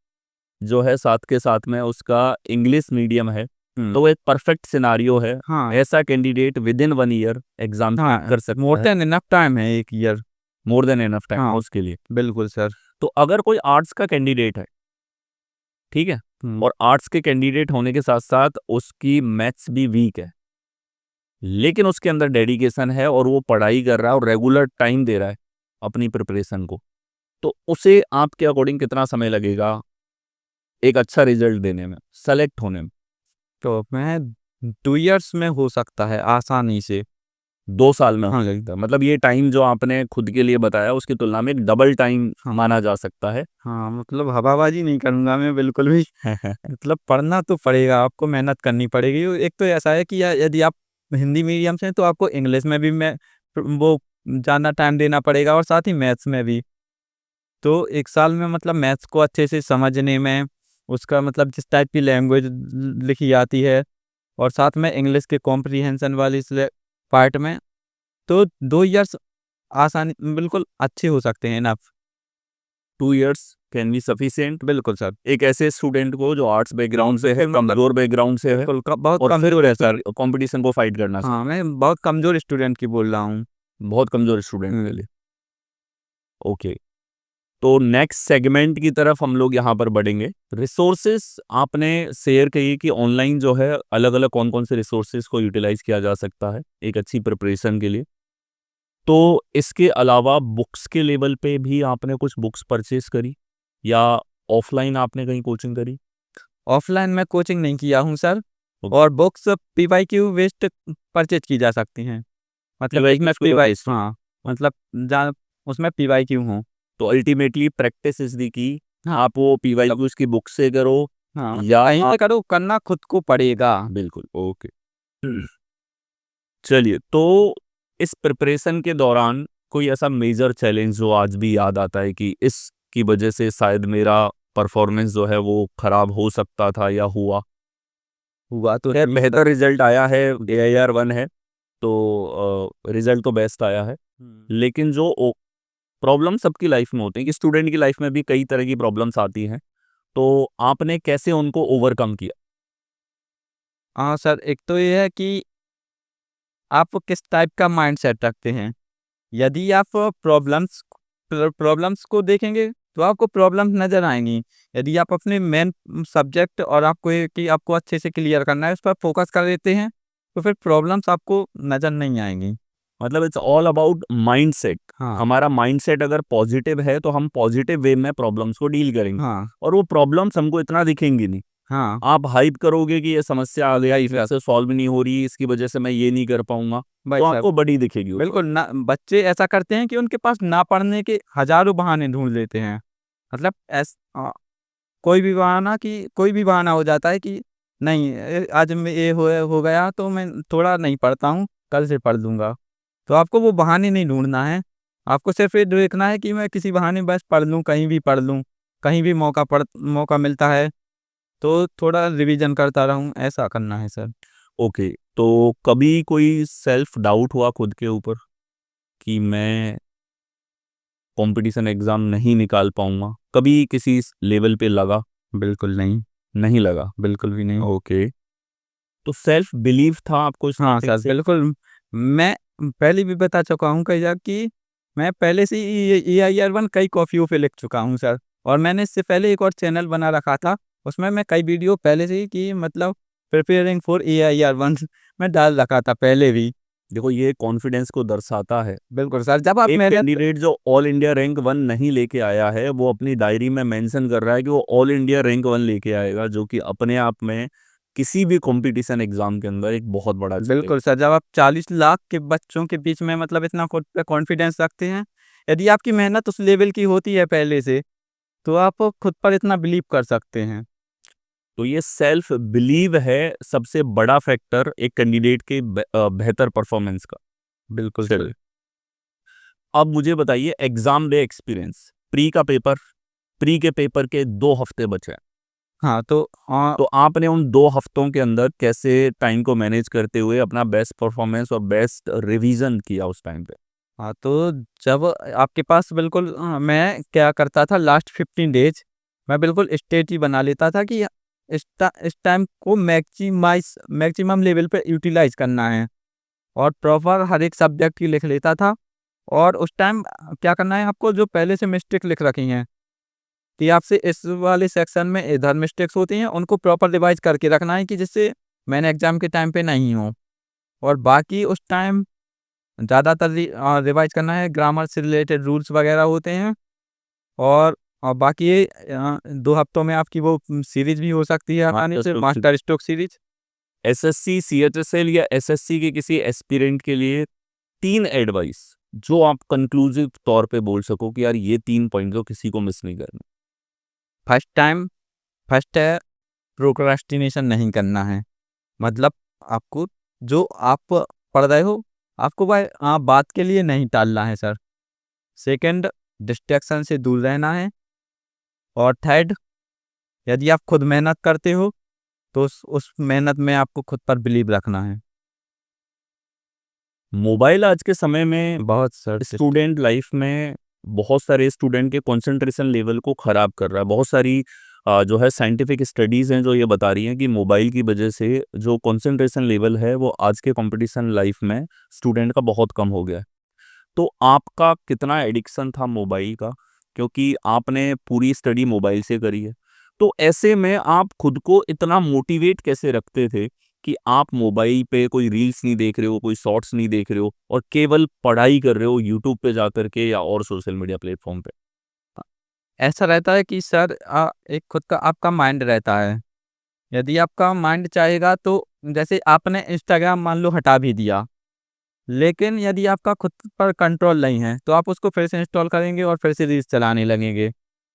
जो है साथ के साथ में उसका इंग्लिश मीडियम है, हुँ, तो वो एक परफेक्ट सिनारियो है। हाँ, ऐसा candidate with in 1 year exam हाँ, कर मोर सकता है, देन इनफ टाइम है 1 year. More than enough time हाँ, उसके लिए। बिल्कुल सर। तो अगर कोई आर्ट्स का कैंडिडेट है, ठीक है, हुँ, और आर्ट्स के कैंडिडेट होने के साथ साथ उसकी मैथ्स भी वीक है, लेकिन उसके अंदर डेडिकेशन है और वो पढ़ाई कर रहा है और रेगुलर टाइम दे रहा है अपनी प्रिपरेशन को, तो उसे आपके अकॉर्डिंग कितना समय लगेगा एक अच्छा रिजल्ट देने में, सेलेक्ट होने में? तो मैं 2 इयर्स में हो सकता है आसानी से। 2 साल में हाँ हो सकता है। मतलब ये टाइम जो आपने खुद के लिए बताया उसकी तुलना में डबल टाइम माना जा सकता है। हाँ, मतलब हवाबाजी नहीं करूँगा मैं बिल्कुल भी। मतलब पढ़ना तो पड़ेगा, आपको मेहनत करनी पड़ेगी। एक तो ऐसा है कि यदि आप हिंदी मीडियम से हैं तो आपको इंग्लिश में भी वो ज़्यादा टाइम देना पड़ेगा और साथ ही मैथ्स में भी। तो 1 साल में मतलब मैथ्स को अच्छे से समझने में, उसका मतलब जिस टाइप की लैंग्वेज लिखी जाती है और साथ में इंग्लिश के कॉम्प्रिहेंशन वाली पार्ट में, तो 2 इयर्स आसानी बिल्कुल अच्छे हो सकते हैं enough. 2 years can be sufficient बिल्कुल सर। एक ऐसे स्टूडेंट को जो आर्ट्स बैकग्राउंड से है, कमजोर बैकग्राउंड से है बिल्कुल बहुत और फिर कमज़ोर है सर। कंपटीशन को फाइट करना हाँ, मैं बहुत कमज़ोर स्टूडेंट की बोल रहा हूँ। बहुत कमजोर स्टूडेंट के लिए। ओके, तो नेक्स्ट सेगमेंट की तरफ हम लोग यहाँ पर बढ़ेंगे। रिसोर्सेस आपने शेयर किए कि ऑनलाइन जो है अलग अलग कौन कौन से रिसोर्सेस को यूटिलाइज किया जा सकता है एक अच्छी प्रिपरेशन के लिए। तो इसके अलावा बुक्स के लेवल पे भी आपने कुछ बुक्स परचेज करी या ऑफलाइन आपने कहीं कोचिंग करी? ऑफ़लाइन मैं कोचिंग नहीं किया हूँ सर, ओके। और बुक्स पीवाईक्यू बेस्ड परचेज़ की जा सकती हैं। मतलब इसमें PYQ based। हाँ, मतलब जा उसमें पीवाईक्यू हो। तो अल्टीमेटली प्रैक्टिस इज दी की। हाँ, आप वो PYQs की बुक से करो हाँ, या कहीं से करो, करना खुद को पड़ेगा। बिल्कुल ओके। चलिए, तो इस प्रिपरेशन के दौरान कोई ऐसा मेजर चैलेंज जो आज भी याद आता है कि इसकी वजह से शायद मेरा परफॉर्मेंस जो है वो खराब हो सकता था या हुआ? हुआ तो खैर नहीं। बेहतर रिजल्ट आया है, AIR 1 है तो रिजल्ट तो बेस्ट आया है। हुँ। लेकिन जो प्रॉब्लम सबकी लाइफ में होती है कि स्टूडेंट की लाइफ में भी कई तरह की प्रॉब्लम्स आती हैं, तो आपने कैसे उनको ओवरकम किया? हाँ सर, एक तो ये है कि आप किस टाइप का माइंडसेट रखते हैं। यदि आप प्रॉब्लम्स को देखेंगे, तो आपको प्रॉब्लम्स नज़र आएँगी। यदि आप अपने मेन सब्जेक्ट और आपको ये कि आपको अच्छे से क्लियर करना है, उस पर फ़ोकस कर देते हैं, तो फिर प्रॉब्लम्स आपको नज़र नहीं आएँगी। मतलब इट्स ऑल अबाउट माइंडसेट। हाँ, हमारा माइंडसेट अगर पॉजिटिव है तो हम पॉजिटिव वे में प्रॉब्लम्स को डील करेंगे हाँ, और वो प्रॉब्लम्स हमको इतना दिखेंगी नहीं। हाँ, आप हाइप करोगे कि ये समस्या आ गया, इस ऐसे सॉल्व नहीं हो रही, इसकी वजह से मैं ये नहीं कर पाऊंगा, भाई तो साहब, आपको बड़ी दिखेगी वो बिल्कुल ना, बच्चे ऐसा करते हैं कि उनके पास ना पढ़ने के हज़ारों बहाने ढूँढ लेते हैं। मतलब कोई भी बहाना हो जाता है कि नहीं, आज में ये हो गया तो मैं थोड़ा नहीं पढ़ता हूँ, कल से पढ़ लूँगा। तो आपको वो बहाने नहीं ढूँढना है, आपको सिर्फ़ ये देखना है कि मैं किसी बहाने बस पढ़ लूँ, कहीं भी पढ़ लूँ, कहीं भी मौका मिलता है, तो थोड़ा रिवीज़न करता रहूँ, ऐसा करना है सर। ओके, तो कभी कोई सेल्फ डाउट हुआ खुद के ऊपर कि मैं कंपटीशन एग्जाम नहीं निकाल पाऊंगा? कभी किसी लेवल पे लगा? बिल्कुल नहीं, नहीं लगा। बिल्कुल भी नहीं। ओके, तो सेल्फ बिलीव था आपको हाँ स्टार्टिंग सर, से? बिल्कुल, मैं पहले भी बता चुका हूँ कई जगह कि मैं पहले से ही AIR 1 कई कॉपियों पे लिख चुका हूँ सर, और मैंने इससे पहले एक और चैनल बना रखा था, उसमें मैं कई वीडियो पहले से ही कि मतलब प्रिपेयरिंग फॉर AIR 1 मैं डाल रखा था पहले भी। देखो ये कॉन्फिडेंस को दर्शाता है। बिल्कुल सर, जब आप एक मेहनत कैंडिडेट जो ऑल इंडिया रैंक 1 नहीं लेके आया है वो अपनी डायरी में मेंशन कर रहा है कि वो ऑल इंडिया रैंक 1 लेके आएगा, जो कि अपने आप में किसी भी कंपटीशन एग्जाम के अंदर एक बहुत बड़ा अचीवमेंट। बिल्कुल सर, जब आप 40 लाख के बच्चों के बीच में मतलब इतना खुद पे कॉन्फिडेंस रखते हैं, यदि आपकी मेहनत उस लेवल की होती है पहले से, तो आप खुद पर इतना बिलीव कर सकते हैं। तो ये सेल्फ बिलीव है सबसे बड़ा फैक्टर एक कैंडिडेट के बेहतर परफॉर्मेंस का। बिल्कुल सर। चलिए, अब मुझे बताइए एग्जाम डे एक्सपीरियंस। प्री के पेपर के 2 हफ्ते बचे हैं। हाँ, तो तो आपने उन 2 हफ्तों के अंदर कैसे टाइम को मैनेज करते हुए अपना बेस्ट परफॉर्मेंस और बेस्ट रिवीजन किया उस टाइम पे? हाँ, तो जब आपके पास बिल्कुल मैं क्या करता था लास्ट 15 डेज़ मैं बिल्कुल स्ट्रेटजी बना लेता था कि इस टाइम को मैक्सिमम लेवल पे यूटिलाइज़ करना है, और प्रॉपर हर एक सब्जेक्ट की लिख लेता था। और उस टाइम क्या करना है आपको, जो पहले से मिस्टेक लिख रखी हैं कि आपसे इस वाले सेक्शन में इधर मिस्टेक्स होती हैं, उनको प्रॉपर रिवाइज़ करके रखना है कि जिससे मैंने एग्ज़ाम के टाइम पे नहीं हो। और बाकी उस टाइम ज़्यादातर रिवाइज़ करना है, ग्रामर से रिलेटेड रूल्स वगैरह होते हैं। और बाकी ये 2 हफ्तों में आपकी वो सीरीज़ भी हो सकती है आसानी से, master stroke series. SSC, CHSL या एसएससी के किसी एस्पिरेंट के लिए 3 एडवाइस जो आप कंक्लूसिव तौर पे बोल सको कि यार ये 3 पॉइंट जो किसी को मिस नहीं करना। फर्स्ट है प्रोक्रास्टिनेशन नहीं करना है। मतलब आपको जो आप पढ़ रहे हो आपको आप बात के लिए नहीं टालना है सर। सेकंड, डिस्ट्रैक्शन से दूर रहना है। और थर्ड, यदि आप खुद मेहनत करते हो तो उस मेहनत में आपको खुद पर बिलीव रखना है। मोबाइल आज के समय में बहुत सर स्टूडेंट लाइफ में बहुत सारे स्टूडेंट के कंसंट्रेशन लेवल को ख़राब कर रहा है। बहुत सारी जो है साइंटिफिक स्टडीज़ हैं जो ये बता रही हैं कि मोबाइल की वजह से जो कंसंट्रेशन लेवल है वो आज के कंपटीशन लाइफ में स्टूडेंट का बहुत कम हो गया है। तो आपका कितना एडिक्शन था मोबाइल का? क्योंकि आपने पूरी स्टडी मोबाइल से करी है। तो ऐसे में आप खुद को इतना मोटिवेट कैसे रखते थे कि आप मोबाइल पे कोई रील्स नहीं देख रहे हो, कोई शॉर्ट्स नहीं देख रहे हो और केवल पढ़ाई कर रहे हो यूट्यूब पे जा कर के या और सोशल मीडिया प्लेटफॉर्म पे? ऐसा रहता है कि सर एक खुद का आपका माइंड रहता है। यदि आपका माइंड चाहेगा तो जैसे आपने इंस्टाग्राम मान लो हटा भी दिया, लेकिन यदि आपका खुद पर कंट्रोल नहीं है तो आप उसको फिर से इंस्टॉल करेंगे और फिर से रील्स चलाने लगेंगे।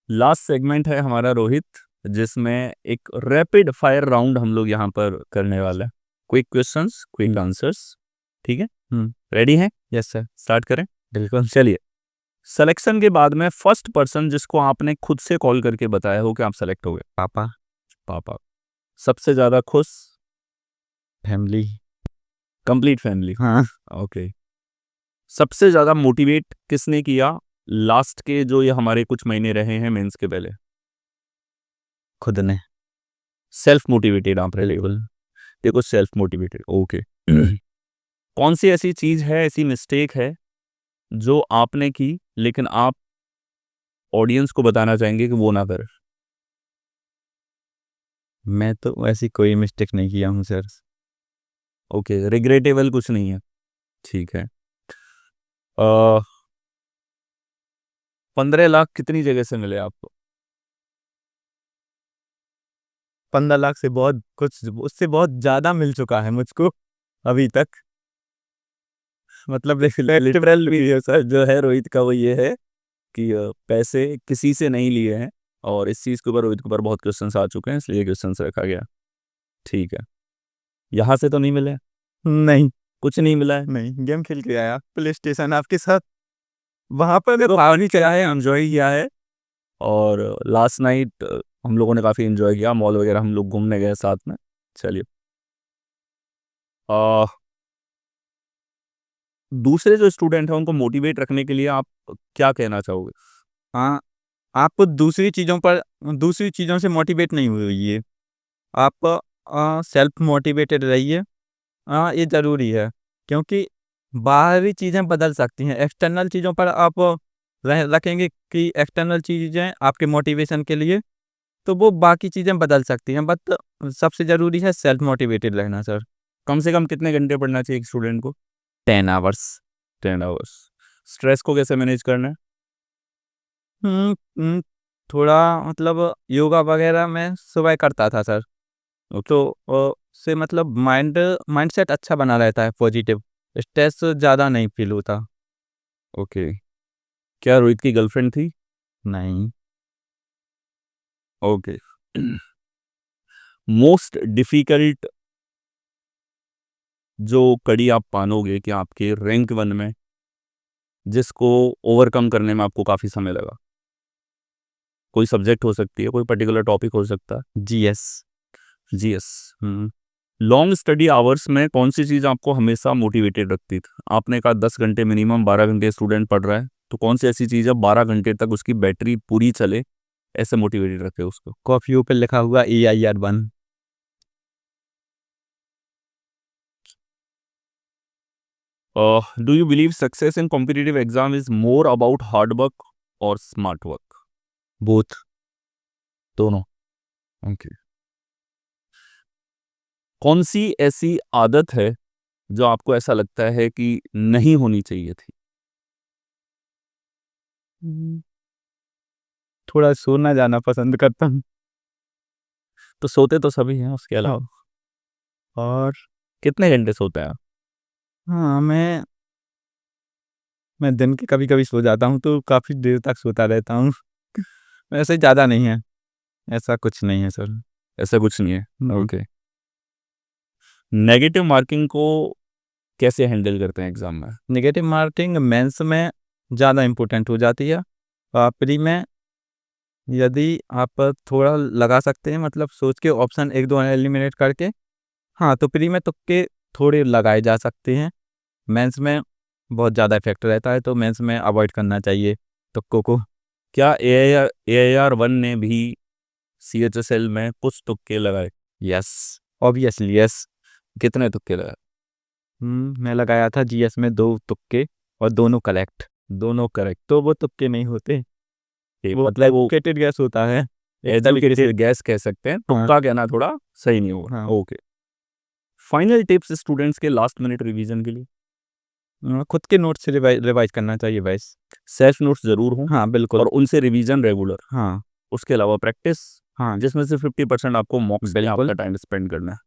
लास्ट सेगमेंट है हमारा रोहित, जिसमें एक रैपिड फायर राउंड हम लोग यहाँ पर करने वाले हैं। क्विक क्वेश्चंस, क्विक आंसर्स, ठीक है? रेडी हैं? Yes sir. स्टार्ट करें? बिल्कुल। चलिए। सिलेक्शन के बाद में फर्स्ट पर्सन जिसको आपने खुद से कॉल करके बताया हो कि आप सेलेक्ट हो गए? पापा। पापा। सबसे ज्यादा खुश? फैमिली। Complete family. हाँ। ओके। सबसे ज्यादा मोटिवेट किसने किया लास्ट के जो ये हमारे कुछ महीने रहे हैं मेंस के पहले? खुद ने। सेल्फ मोटिवेटेड आप रहे? बिल्कुल। देखो सेल्फ मोटिवेटेड, ओके। कौन सी ऐसी चीज है, ऐसी मिस्टेक है जो आपने की लेकिन आप ऑडियंस को बताना चाहेंगे कि वो ना करे? मैं तो ऐसी कोई मिस्टेक नहीं किया हूँ सर। ओके, रिग्रेटेबल कुछ नहीं है, ठीक है। 15 लाख कितनी जगह से मिले आपको? 15 लाख से बहुत कुछ, उससे बहुत ज्यादा मिल चुका है मुझको अभी तक। मतलब लिटरल सर जो है रोहित का वो ये है कि पैसे किसी से नहीं लिए हैं और इस चीज़ के ऊपर रोहित के ऊपर बहुत क्वेश्चंस आ चुके हैं, इसलिए क्वेश्चंस रखा गया। ठीक है। यहाँ से तो नहीं मिले? नहीं। कुछ नहीं मिला है? नहीं, गेम खेल के आया प्ले स्टेशन आपके साथ, वहां पर देखो पानी चला है, एंजॉय किया है। और लास्ट नाइट हम लोगों ने काफ़ी एंजॉय किया, मॉल वगैरह हम लोग घूमने गए साथ में। चलिए। अ, दूसरे जो स्टूडेंट हैं उनको मोटिवेट रखने के लिए आप क्या कहना चाहोगे? हाँ, आप दूसरी चीज़ों से मोटिवेट नहीं हुई। आप सेल्फ मोटिवेटेड रहिए। ये ज़रूरी है, क्योंकि बाहरी चीज़ें बदल सकती हैं। एक्सटर्नल चीज़ों पर आप रखेंगे कि एक्सटर्नल चीज़ें आपके मोटिवेशन के लिए, तो वो बाकी चीज़ें बदल सकती हैं। बट सबसे ज़रूरी है सेल्फ मोटिवेटेड रहना सर। कम से कम कितने घंटे पढ़ना चाहिए एक स्टूडेंट को? 10 आवर्स। 10 आवर्स। स्ट्रेस को कैसे मैनेज करना है? हुँ, हुँ, थोड़ा मतलब योगा वगैरह मैं सुबह करता था सर। ओके। तो उससे मतलब माइंडसेट अच्छा बना रहता है, पॉजिटिव। स्ट्रेस ज़्यादा नहीं फ़ील होता। ओके। क्या रोहित की गर्लफ्रेंड थी? नहीं। ओके। मोस्ट डिफिकल्ट जो कड़ी आप मानोगे कि आपके रैंक 1 में जिसको ओवरकम करने में आपको काफ़ी समय लगा? कोई सब्जेक्ट हो सकती है, कोई पर्टिकुलर टॉपिक हो सकता है। GS. GS. Long study hours में कौन सी चीज़ आपको हमेशा मोटिवेटेड रखती थी? आपने कहा 10 घंटे मिनिमम 12 घंटे स्टूडेंट पढ़ रहा है, तो कौन सी ऐसी चीज़ है 12 घंटे तक उसकी बैटरी पूरी चले, ऐसे मोटिवेटेड रखे उसको? कॉफियों पे लिखा हुआ EIR1। Do you believe success in competitive exam is more about hard work और स्मार्ट वर्क? बोथ। दोनों। ओके। कौन सी ऐसी आदत है जो आपको ऐसा लगता है कि नहीं होनी चाहिए थी? हम्म, थोड़ा सोना जाना पसंद करता हूँ। तो सोते तो सभी हैं उसके हाँ। अलावा। और कितने घंटे सोते हैं आप? हाँ, मैं मैं दिन के कभी-कभी सो जाता हूँ, तो काफ़ी देर तक सोता रहता हूँ। वैसे ज़्यादा नहीं है, ऐसा कुछ नहीं है सर। ऐसा कुछ नहीं है। हुँ। ओके। नेगेटिव मार्किंग को कैसे हैंडल करते हैं एग्ज़ाम में? नेगेटिव मार्किंग मेंस में ज़्यादा इम्पोर्टेंट हो जाती है। प्री में यदि आप थोड़ा लगा सकते हैं, मतलब सोच के ऑप्शन 1-2 एलिमिनेट करके, हाँ, तो प्री में तुक्के थोड़े लगाए जा सकते हैं। मेंस में बहुत ज़्यादा इफ़ेक्ट रहता है, तो मेंस में अवॉइड करना चाहिए तुक्कों को। क्या एआईआर 1 ने भी सीएचएसएल में कुछ तुक्के लगाए? Yes, obviously yes. कितने तुक्के लगाए? मैं लगाया था जीएस में 2 तुक्के और दोनों करेक्ट। दोनों करेक्ट। तो वो तुक्के नहीं होते, वो मतलब वो एजुकेटेड गैस होता है, एक तरीके से। एजुकेटेड गैस कह सकते हैं, हाँ, तुक्का कहना थोड़ा सही नहीं होगा। हाँ। ओके। फाइनल टिप्स स्टूडेंट्स के लास्ट मिनट रिवीजन के लिए? खुद के नोट्स से रिवाइज़ करना चाहिए बस। सेल्फ नोट्स ज़रूर हों हाँ, बिल्कुल। और उनसे रिवीजन रेगुलर। हाँ, उसके अलावा प्रैक्टिस, हाँ, जिसमें से 50% आपको मॉक्स पे बिल्कुल। आपका टाइम स्पेंड करना है।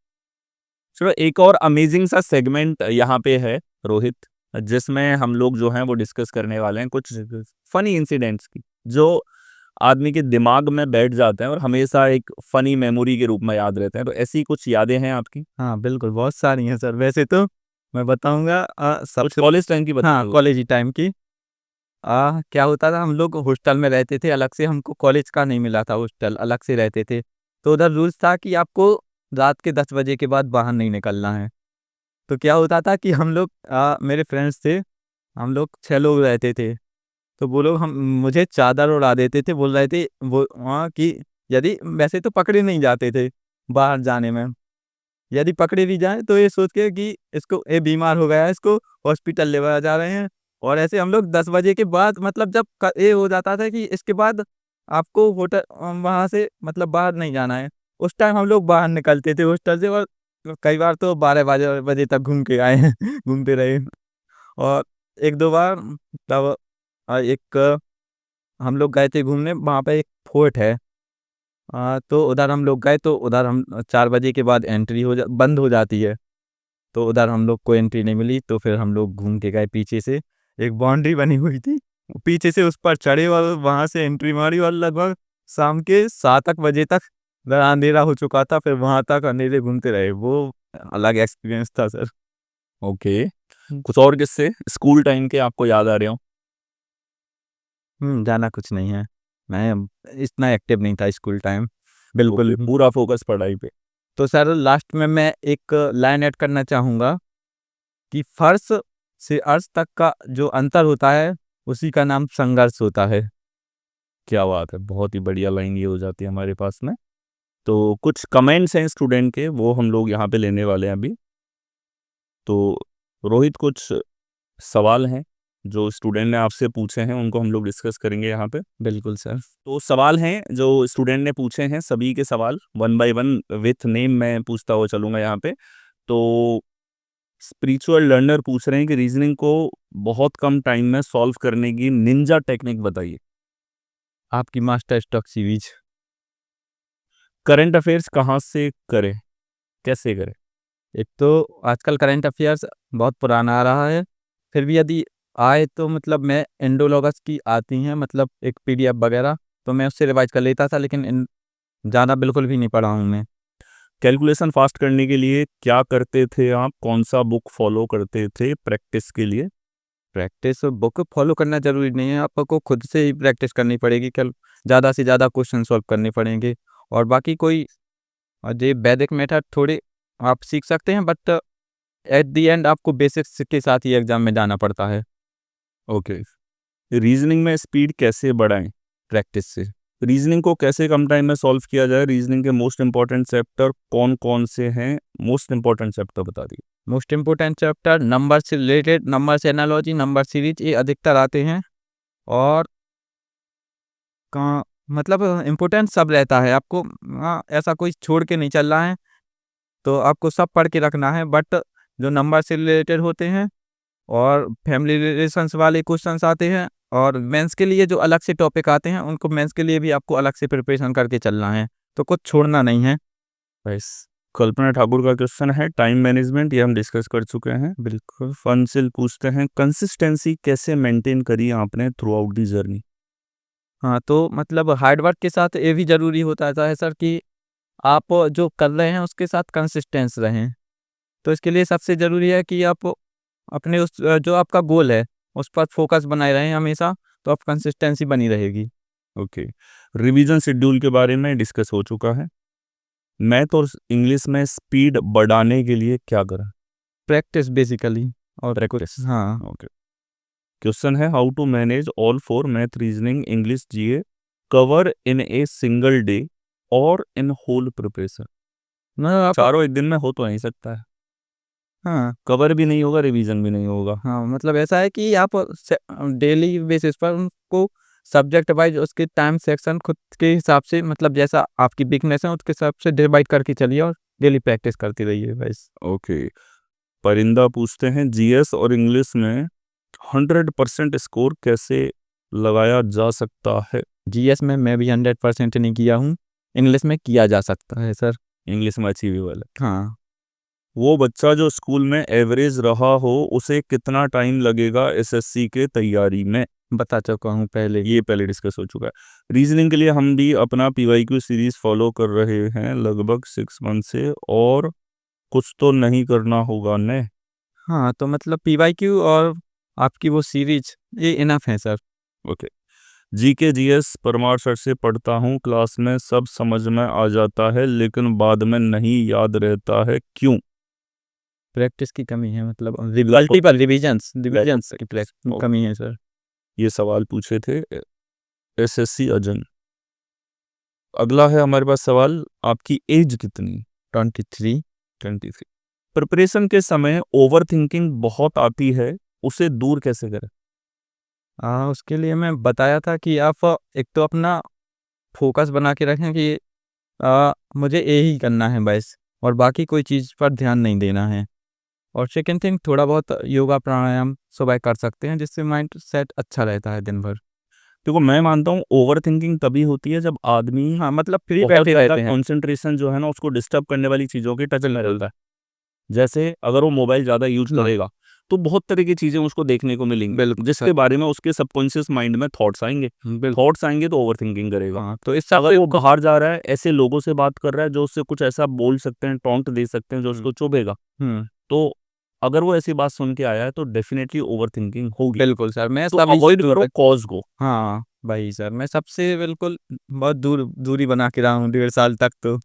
चलो, एक और अमेजिंग सा सेगमेंट यहाँ पे है रोहित, जिसमें हम लोग जो हैं वो डिस्कस करने वाले हैं कुछ फनी इंसिडेंट्स की, जो आदमी के दिमाग में बैठ जाते हैं और हमेशा एक फनी मेमोरी के रूप में याद रहते हैं। तो ऐसी कुछ यादें हैं आपकी? हाँ, बिल्कुल, बहुत सारी हैं सर। वैसे तो मैं बताऊँगा कुछ सबसे। कॉलेज टाइम की हाँ, बताओ। कॉलेज ही टाइम की। क्या होता था, हम लोग हॉस्टल में रहते थे, अलग से हमको कॉलेज का नहीं मिला था हॉस्टल, अलग से रहते थे। तो उधर रूल्स था कि आपको रात के 10 बजे के बाद बाहर नहीं निकलना है। तो क्या होता था कि हम लोग मेरे फ्रेंड्स थे, हम लोग 6 लोग रहते थे। तो वो लोग हम मुझे चादर ओढ़ा देते थे, बोल रहे थे वो कि यदि वैसे तो पकड़े नहीं जाते थे बाहर जाने में। यदि पकड़े भी जाएँ तो ये सोच के कि इसको ये बीमार हो गया है, इसको हॉस्पिटल लेवाया जा रहे हैं। और ऐसे हम लोग 10 बजे के बाद, मतलब जब ये हो जाता था कि इसके बाद आपको वहाँ से मतलब बाहर नहीं जाना है। उस टाइम हम लोग बाहर निकलते थे हॉस्टल से, और कई बार तो 12 बजे तक घूम के आए हैं, घूमते रहे। और 1-2 बार तब एक हम लोग गए थे घूमने, वहाँ पे एक फोर्ट है। तो उधर हम लोग गए, तो उधर हम 4 बजे के बाद एंट्री बंद हो जाती है। तो उधर हम लोग को एंट्री नहीं मिली, तो फिर हम लोग घूम के गए पीछे से, एक बाउंड्री बनी हुई थी, पीछे से उस पर चढ़े और वहाँ से एंट्री मारी, और लगभग शाम के 7 बजे तक अंधेरा हो चुका था, फिर वहाँ तक अंधेरे घूमते रहे। वो अलग एक्सपीरियंस था सर। ओके। कुछ और किस्से स्कूल टाइम के आपको याद आ रहे हो? जाना कुछ नहीं है, मैं इतना एक्टिव नहीं था स्कूल टाइम, बिल्कुल ओके, भी। पूरा फोकस पढ़ाई पे। तो सर लास्ट में मैं एक लाइन ऐड करना चाहूँगा कि फर्श से अर्श तक का जो अंतर होता है, उसी का नाम संघर्ष होता है। क्या बात है, बहुत ही बढ़िया लाइन ये हो जाती है हमारे पास में। तो कुछ कमेंट्स हैं स्टूडेंट के, वो हम लोग यहाँ पे लेने वाले हैं अभी। तो रोहित, कुछ सवाल हैं जो स्टूडेंट ने आपसे पूछे हैं, उनको हम लोग डिस्कस करेंगे यहाँ पे। बिल्कुल सर। तो सवाल हैं जो स्टूडेंट ने पूछे हैं, सभी के सवाल one by one with name मैं पूछता हुआ चलूँगा यहाँ पे। तो स्पिरिचुअल लर्नर पूछ रहे हैं कि रीजनिंग को बहुत कम टाइम में सॉल्व करने की निंजा टेक्निक बताइए। आपकी master stroke series. Current affairs कहाँ से करें, कैसे करें? एक तो आजकल करंट अफेयर्स बहुत पुराना आ रहा है, फिर भी यदि आए तो मतलब मैं इंडोलॉगस की आती हैं, मतलब एक पीडीएफ वगैरह, तो मैं उससे रिवाइज कर लेता था, लेकिन ज़्यादा बिल्कुल भी नहीं पढ़ा हूँ मैं। कैलकुलेशन फास्ट करने के लिए क्या करते थे आप? कौन सा बुक फॉलो करते थे प्रैक्टिस के लिए? प्रैक्टिस बुक फॉलो करना ज़रूरी नहीं है, आपको खुद से ही प्रैक्टिस करनी पड़ेगी, कल ज़्यादा से ज़्यादा क्वेश्चन सॉल्व करने पड़ेंगे। और बाकी कोई ये वैदिक मेथड थोड़े आप सीख सकते हैं, बट एट द एंड आपको बेसिक्स के साथ ही एग्ज़ाम में जाना पड़ता है। ओके। रीजनिंग में स्पीड कैसे बढ़ाएं प्रैक्टिस से? रीजनिंग को कैसे कम टाइम में सॉल्व किया जाए? रीजनिंग के मोस्ट इंपॉर्टेंट चैप्टर कौन कौन से हैं? मोस्ट इंपॉर्टेंट चैप्टर बता दिए। मोस्ट इम्पोर्टेंट चैप्टर नंबर से रिलेटेड, नंबर से एनालॉजी, नंबर सीरीज, ये अधिकतर आते हैं। और का मतलब इम्पोर्टेंट सब रहता है आपको। ऐसा कोई छोड़ के नहीं चल रहा है, तो आपको सब पढ़ के रखना है, बट जो नंबर से रिलेटेड होते हैं और फैमिली रिलेशंस वाले क्वेश्चंस आते हैं, और मेंस के लिए जो अलग से टॉपिक आते हैं, उनको मेंस के लिए भी आपको अलग से प्रिपरेशन करके चलना है, तो कुछ छोड़ना नहीं है बस। कल्पना ठाकुर का क्वेश्चन है टाइम मैनेजमेंट, ये हम डिस्कस कर चुके हैं। बिल्कुल। फंसिल पूछते हैं कंसिस्टेंसी कैसे मेंटेन करी आपने थ्रू आउट दी जर्नी। हाँ, तो मतलब हार्ड वर्क के साथ ये भी ज़रूरी होता है सर कि आप जो कर रहे हैं उसके साथ कंसिस्टेंस रहें। तो इसके लिए सबसे ज़रूरी है कि आप अपने उस जो आपका गोल है उस पर फोकस बनाए रहें हमेशा, तो आप कंसिस्टेंसी बनी रहेगी। ओके, रिवीजन शेड्यूल के बारे में डिस्कस हो चुका है। मैथ और इंग्लिश में स्पीड बढ़ाने के लिए क्या करें? प्रैक्टिस बेसिकली और कुछ प्रैक्टिस। हाँ। ओके, क्वेश्चन है how to manage all four math, reasoning, English, GA cover in a single day और इन होल प्रिपरेशन। मतलब आप चारों एक दिन में हो तो नहीं सकता है, हाँ, कवर भी नहीं होगा, रिवीजन भी नहीं होगा। हाँ, मतलब ऐसा है कि आप डेली बेसिस पर उनको सब्जेक्ट वाइज उसके टाइम सेक्शन खुद के हिसाब से, मतलब जैसा आपकी वीकनेस है उसके हिसाब से डिवाइड करके चलिए और डेली प्रैक्टिस करती रहिए बस। ओके, परिंदा पूछते हैं जीएस और इंग्लिश में 100% स्कोर कैसे लगाया जा सकता है? जीएस में मैं भी 100% नहीं किया हूँ, इंग्लिश में किया जा सकता है सर। इंग्लिश में अचीवेबल है। हाँ, वो बच्चा जो स्कूल में एवरेज रहा हो उसे कितना टाइम लगेगा एसएससी के तैयारी में? बता चुका हूँ पहले। ये पहले डिस्कस हो चुका है। रीजनिंग के लिए हम भी अपना पीवाईक्यू सीरीज फॉलो कर रहे हैं लगभग 6 मंथ से, और कुछ तो नहीं करना होगा ने? हाँ, तो मतलब पीवाईक्यू और आपकी वो सीरीज ये इनफ है sir. Okay, GK GS Parmar sir से पढ़ता हूँ, क्लास में सब समझ में आ जाता है लेकिन बाद में नहीं याद रहता है, क्यों? प्रैक्टिस की कमी है, मतलब मल्टीपल रिविजन्स रिविजन्स की कमी है सर। ये सवाल पूछे थे एसएससी अजन। अगला है हमारे पास सवाल, आपकी एज कितनी? 23। 23। प्रिपरेशन के समय ओवर थिंकिंग बहुत आती है, उसे दूर कैसे करें? उसके लिए मैं बताया था कि आप एक तो अपना फोकस बना के रखें कि मुझे यही करना है बस, और बाकी कोई चीज़ पर ध्यान नहीं देना है। और सेकंड थिंग, थोड़ा बहुत योगा प्राणायाम सुबह कर सकते हैं जिससे माइंड सेट अच्छा रहता है दिन भर। देखो मैं मानता हूँ ओवर थिंकिंग तभी होती है जब आदमी हाँ, मतलब फ्री बहुत बैठे ज़्यादा रहते हैं। कंसंट्रेशन जो है ना उसको डिस्टर्ब करने वाली चीज़ों के टच में रहता है। जैसे अगर वो मोबाइल ज़्यादा यूज हाँ, करेगा तो बहुत तरह की चीज़ें उसको देखने को मिलेंगी बिल्कुल जिसके सर। बारे में उसके सबकॉन्शियस माइंड में थॉट्स आएंगे। बिल्कुल। थॉट्स आएंगे तो ओवर थिंकिंग करेगा। हाँ, तो इस सब अगर से वो बाहर जा रहा है, ऐसे लोगों से बात कर रहा है जो उससे कुछ ऐसा बोल सकते हैं, टॉन्ट दे सकते हैं जो उसको चुभेगा, हुँ, तो अगर वो ऐसी बात सुन के आया है तो डेफिनेटली ओवर थिंकिंग होगी। बिल्कुल सर, मैं तो सभी अवॉइड चीज़ों करो पे कॉज को। हाँ, वही सर, मैं सबसे बिल्कुल बहुत दूरी बना के रहा हूँ 1.5 साल तक तो।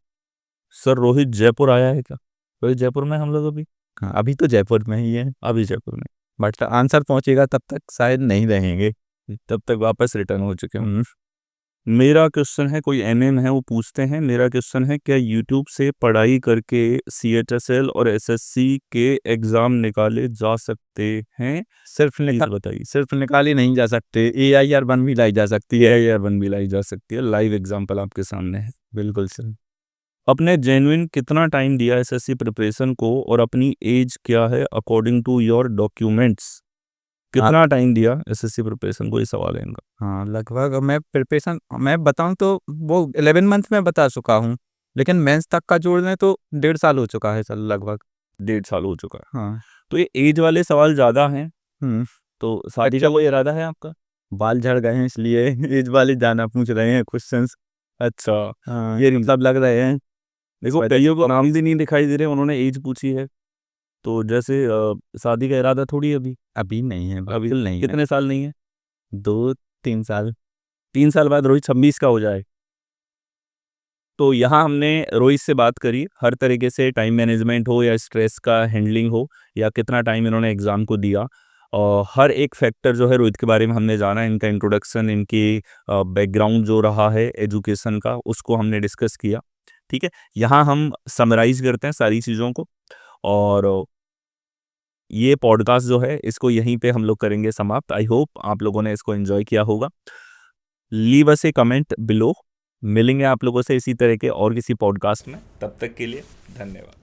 सर रोहित जयपुर आया है क्या? रोहित जयपुर में हम लोग अभी? हाँ, अभी तो जयपुर में ही है, अभी जयपुर में, बट आंसर पहुँचेगा तब तक शायद नहीं रहेंगे। तब तक वापस रिटर्न हो चुके होंगे। हुँ। मेरा क्वेश्चन है, कोई एमएम है वो पूछते हैं, मेरा क्वेश्चन है क्या यूट्यूब से पढ़ाई करके सीएचएसएल और एसएससी के एग्जाम निकाले जा सकते हैं? प्लीज बताइए। सिर्फ निकाली नहीं जा सकते, AIR-1 भी लाई जा सकती है। AIR-1 भी लाई जा सकती है, लाइव एग्जांपल आपके सामने है। बिल्कुल सर। अपने जेन्युइन कितना टाइम दिया एसएससी प्रिपरेशन को और अपनी एज क्या है अकॉर्डिंग टू योर डॉक्यूमेंट्स? हाँ, कितना टाइम दिया एसएससी प्रिपरेशन को, ये सवाल है इनका। हाँ, लगभग मैं प्रिपरेशन मैं बताऊँ तो वो 11 मंथ में बता चुका हूँ, लेकिन मेंस तक का जोड़ लें तो 1.5 साल हो चुका है सर लगभग। 1.5 साल हो चुका है। हाँ। तो ये एज वाले सवाल ज़्यादा हैं, हुँ। तो शादी का कोई इरादा है आपका? बाल झड़ गए हैं इसलिए एज वाले ज़्यादा पूछ रहे हैं क्वेश्चंस। अच्छा, हाँ, ये मतलब लग रहे हैं इस देखो वजह कईयों को नाम भी नहीं दिखाई दे रहे, उन्होंने एज पूछी है, तो जैसे शादी का इरादा थोड़ी है अभी। अभी नहीं है, अभी बिल्कुल नहीं है। कितने साल नहीं है? 2-3 साल। 3 साल बाद रोहित 26 का हो जाए। तो यहाँ हमने रोहित से बात करी हर तरीके से, टाइम मैनेजमेंट हो या स्ट्रेस का हैंडलिंग हो या कितना टाइम इन्होंने एग्ज़ाम को दिया, और हर एक फैक्टर जो है रोहित के बारे में हमने जाना, इनका इंट्रोडक्शन, इनकी बैकग्राउंड जो रहा है एजुकेशन का उसको हमने डिस्कस किया। ठीक है, यहाँ हम समराइज करते हैं सारी चीज़ों को, और ये पॉडकास्ट जो है इसको यहीं पे हम लोग करेंगे समाप्त। आई होप आप लोगों ने इसको एंजॉय किया होगा। लीव अस ए कमेंट बिलो। मिलेंगे आप लोगों से इसी तरह के और किसी पॉडकास्ट में, तब तक के लिए धन्यवाद।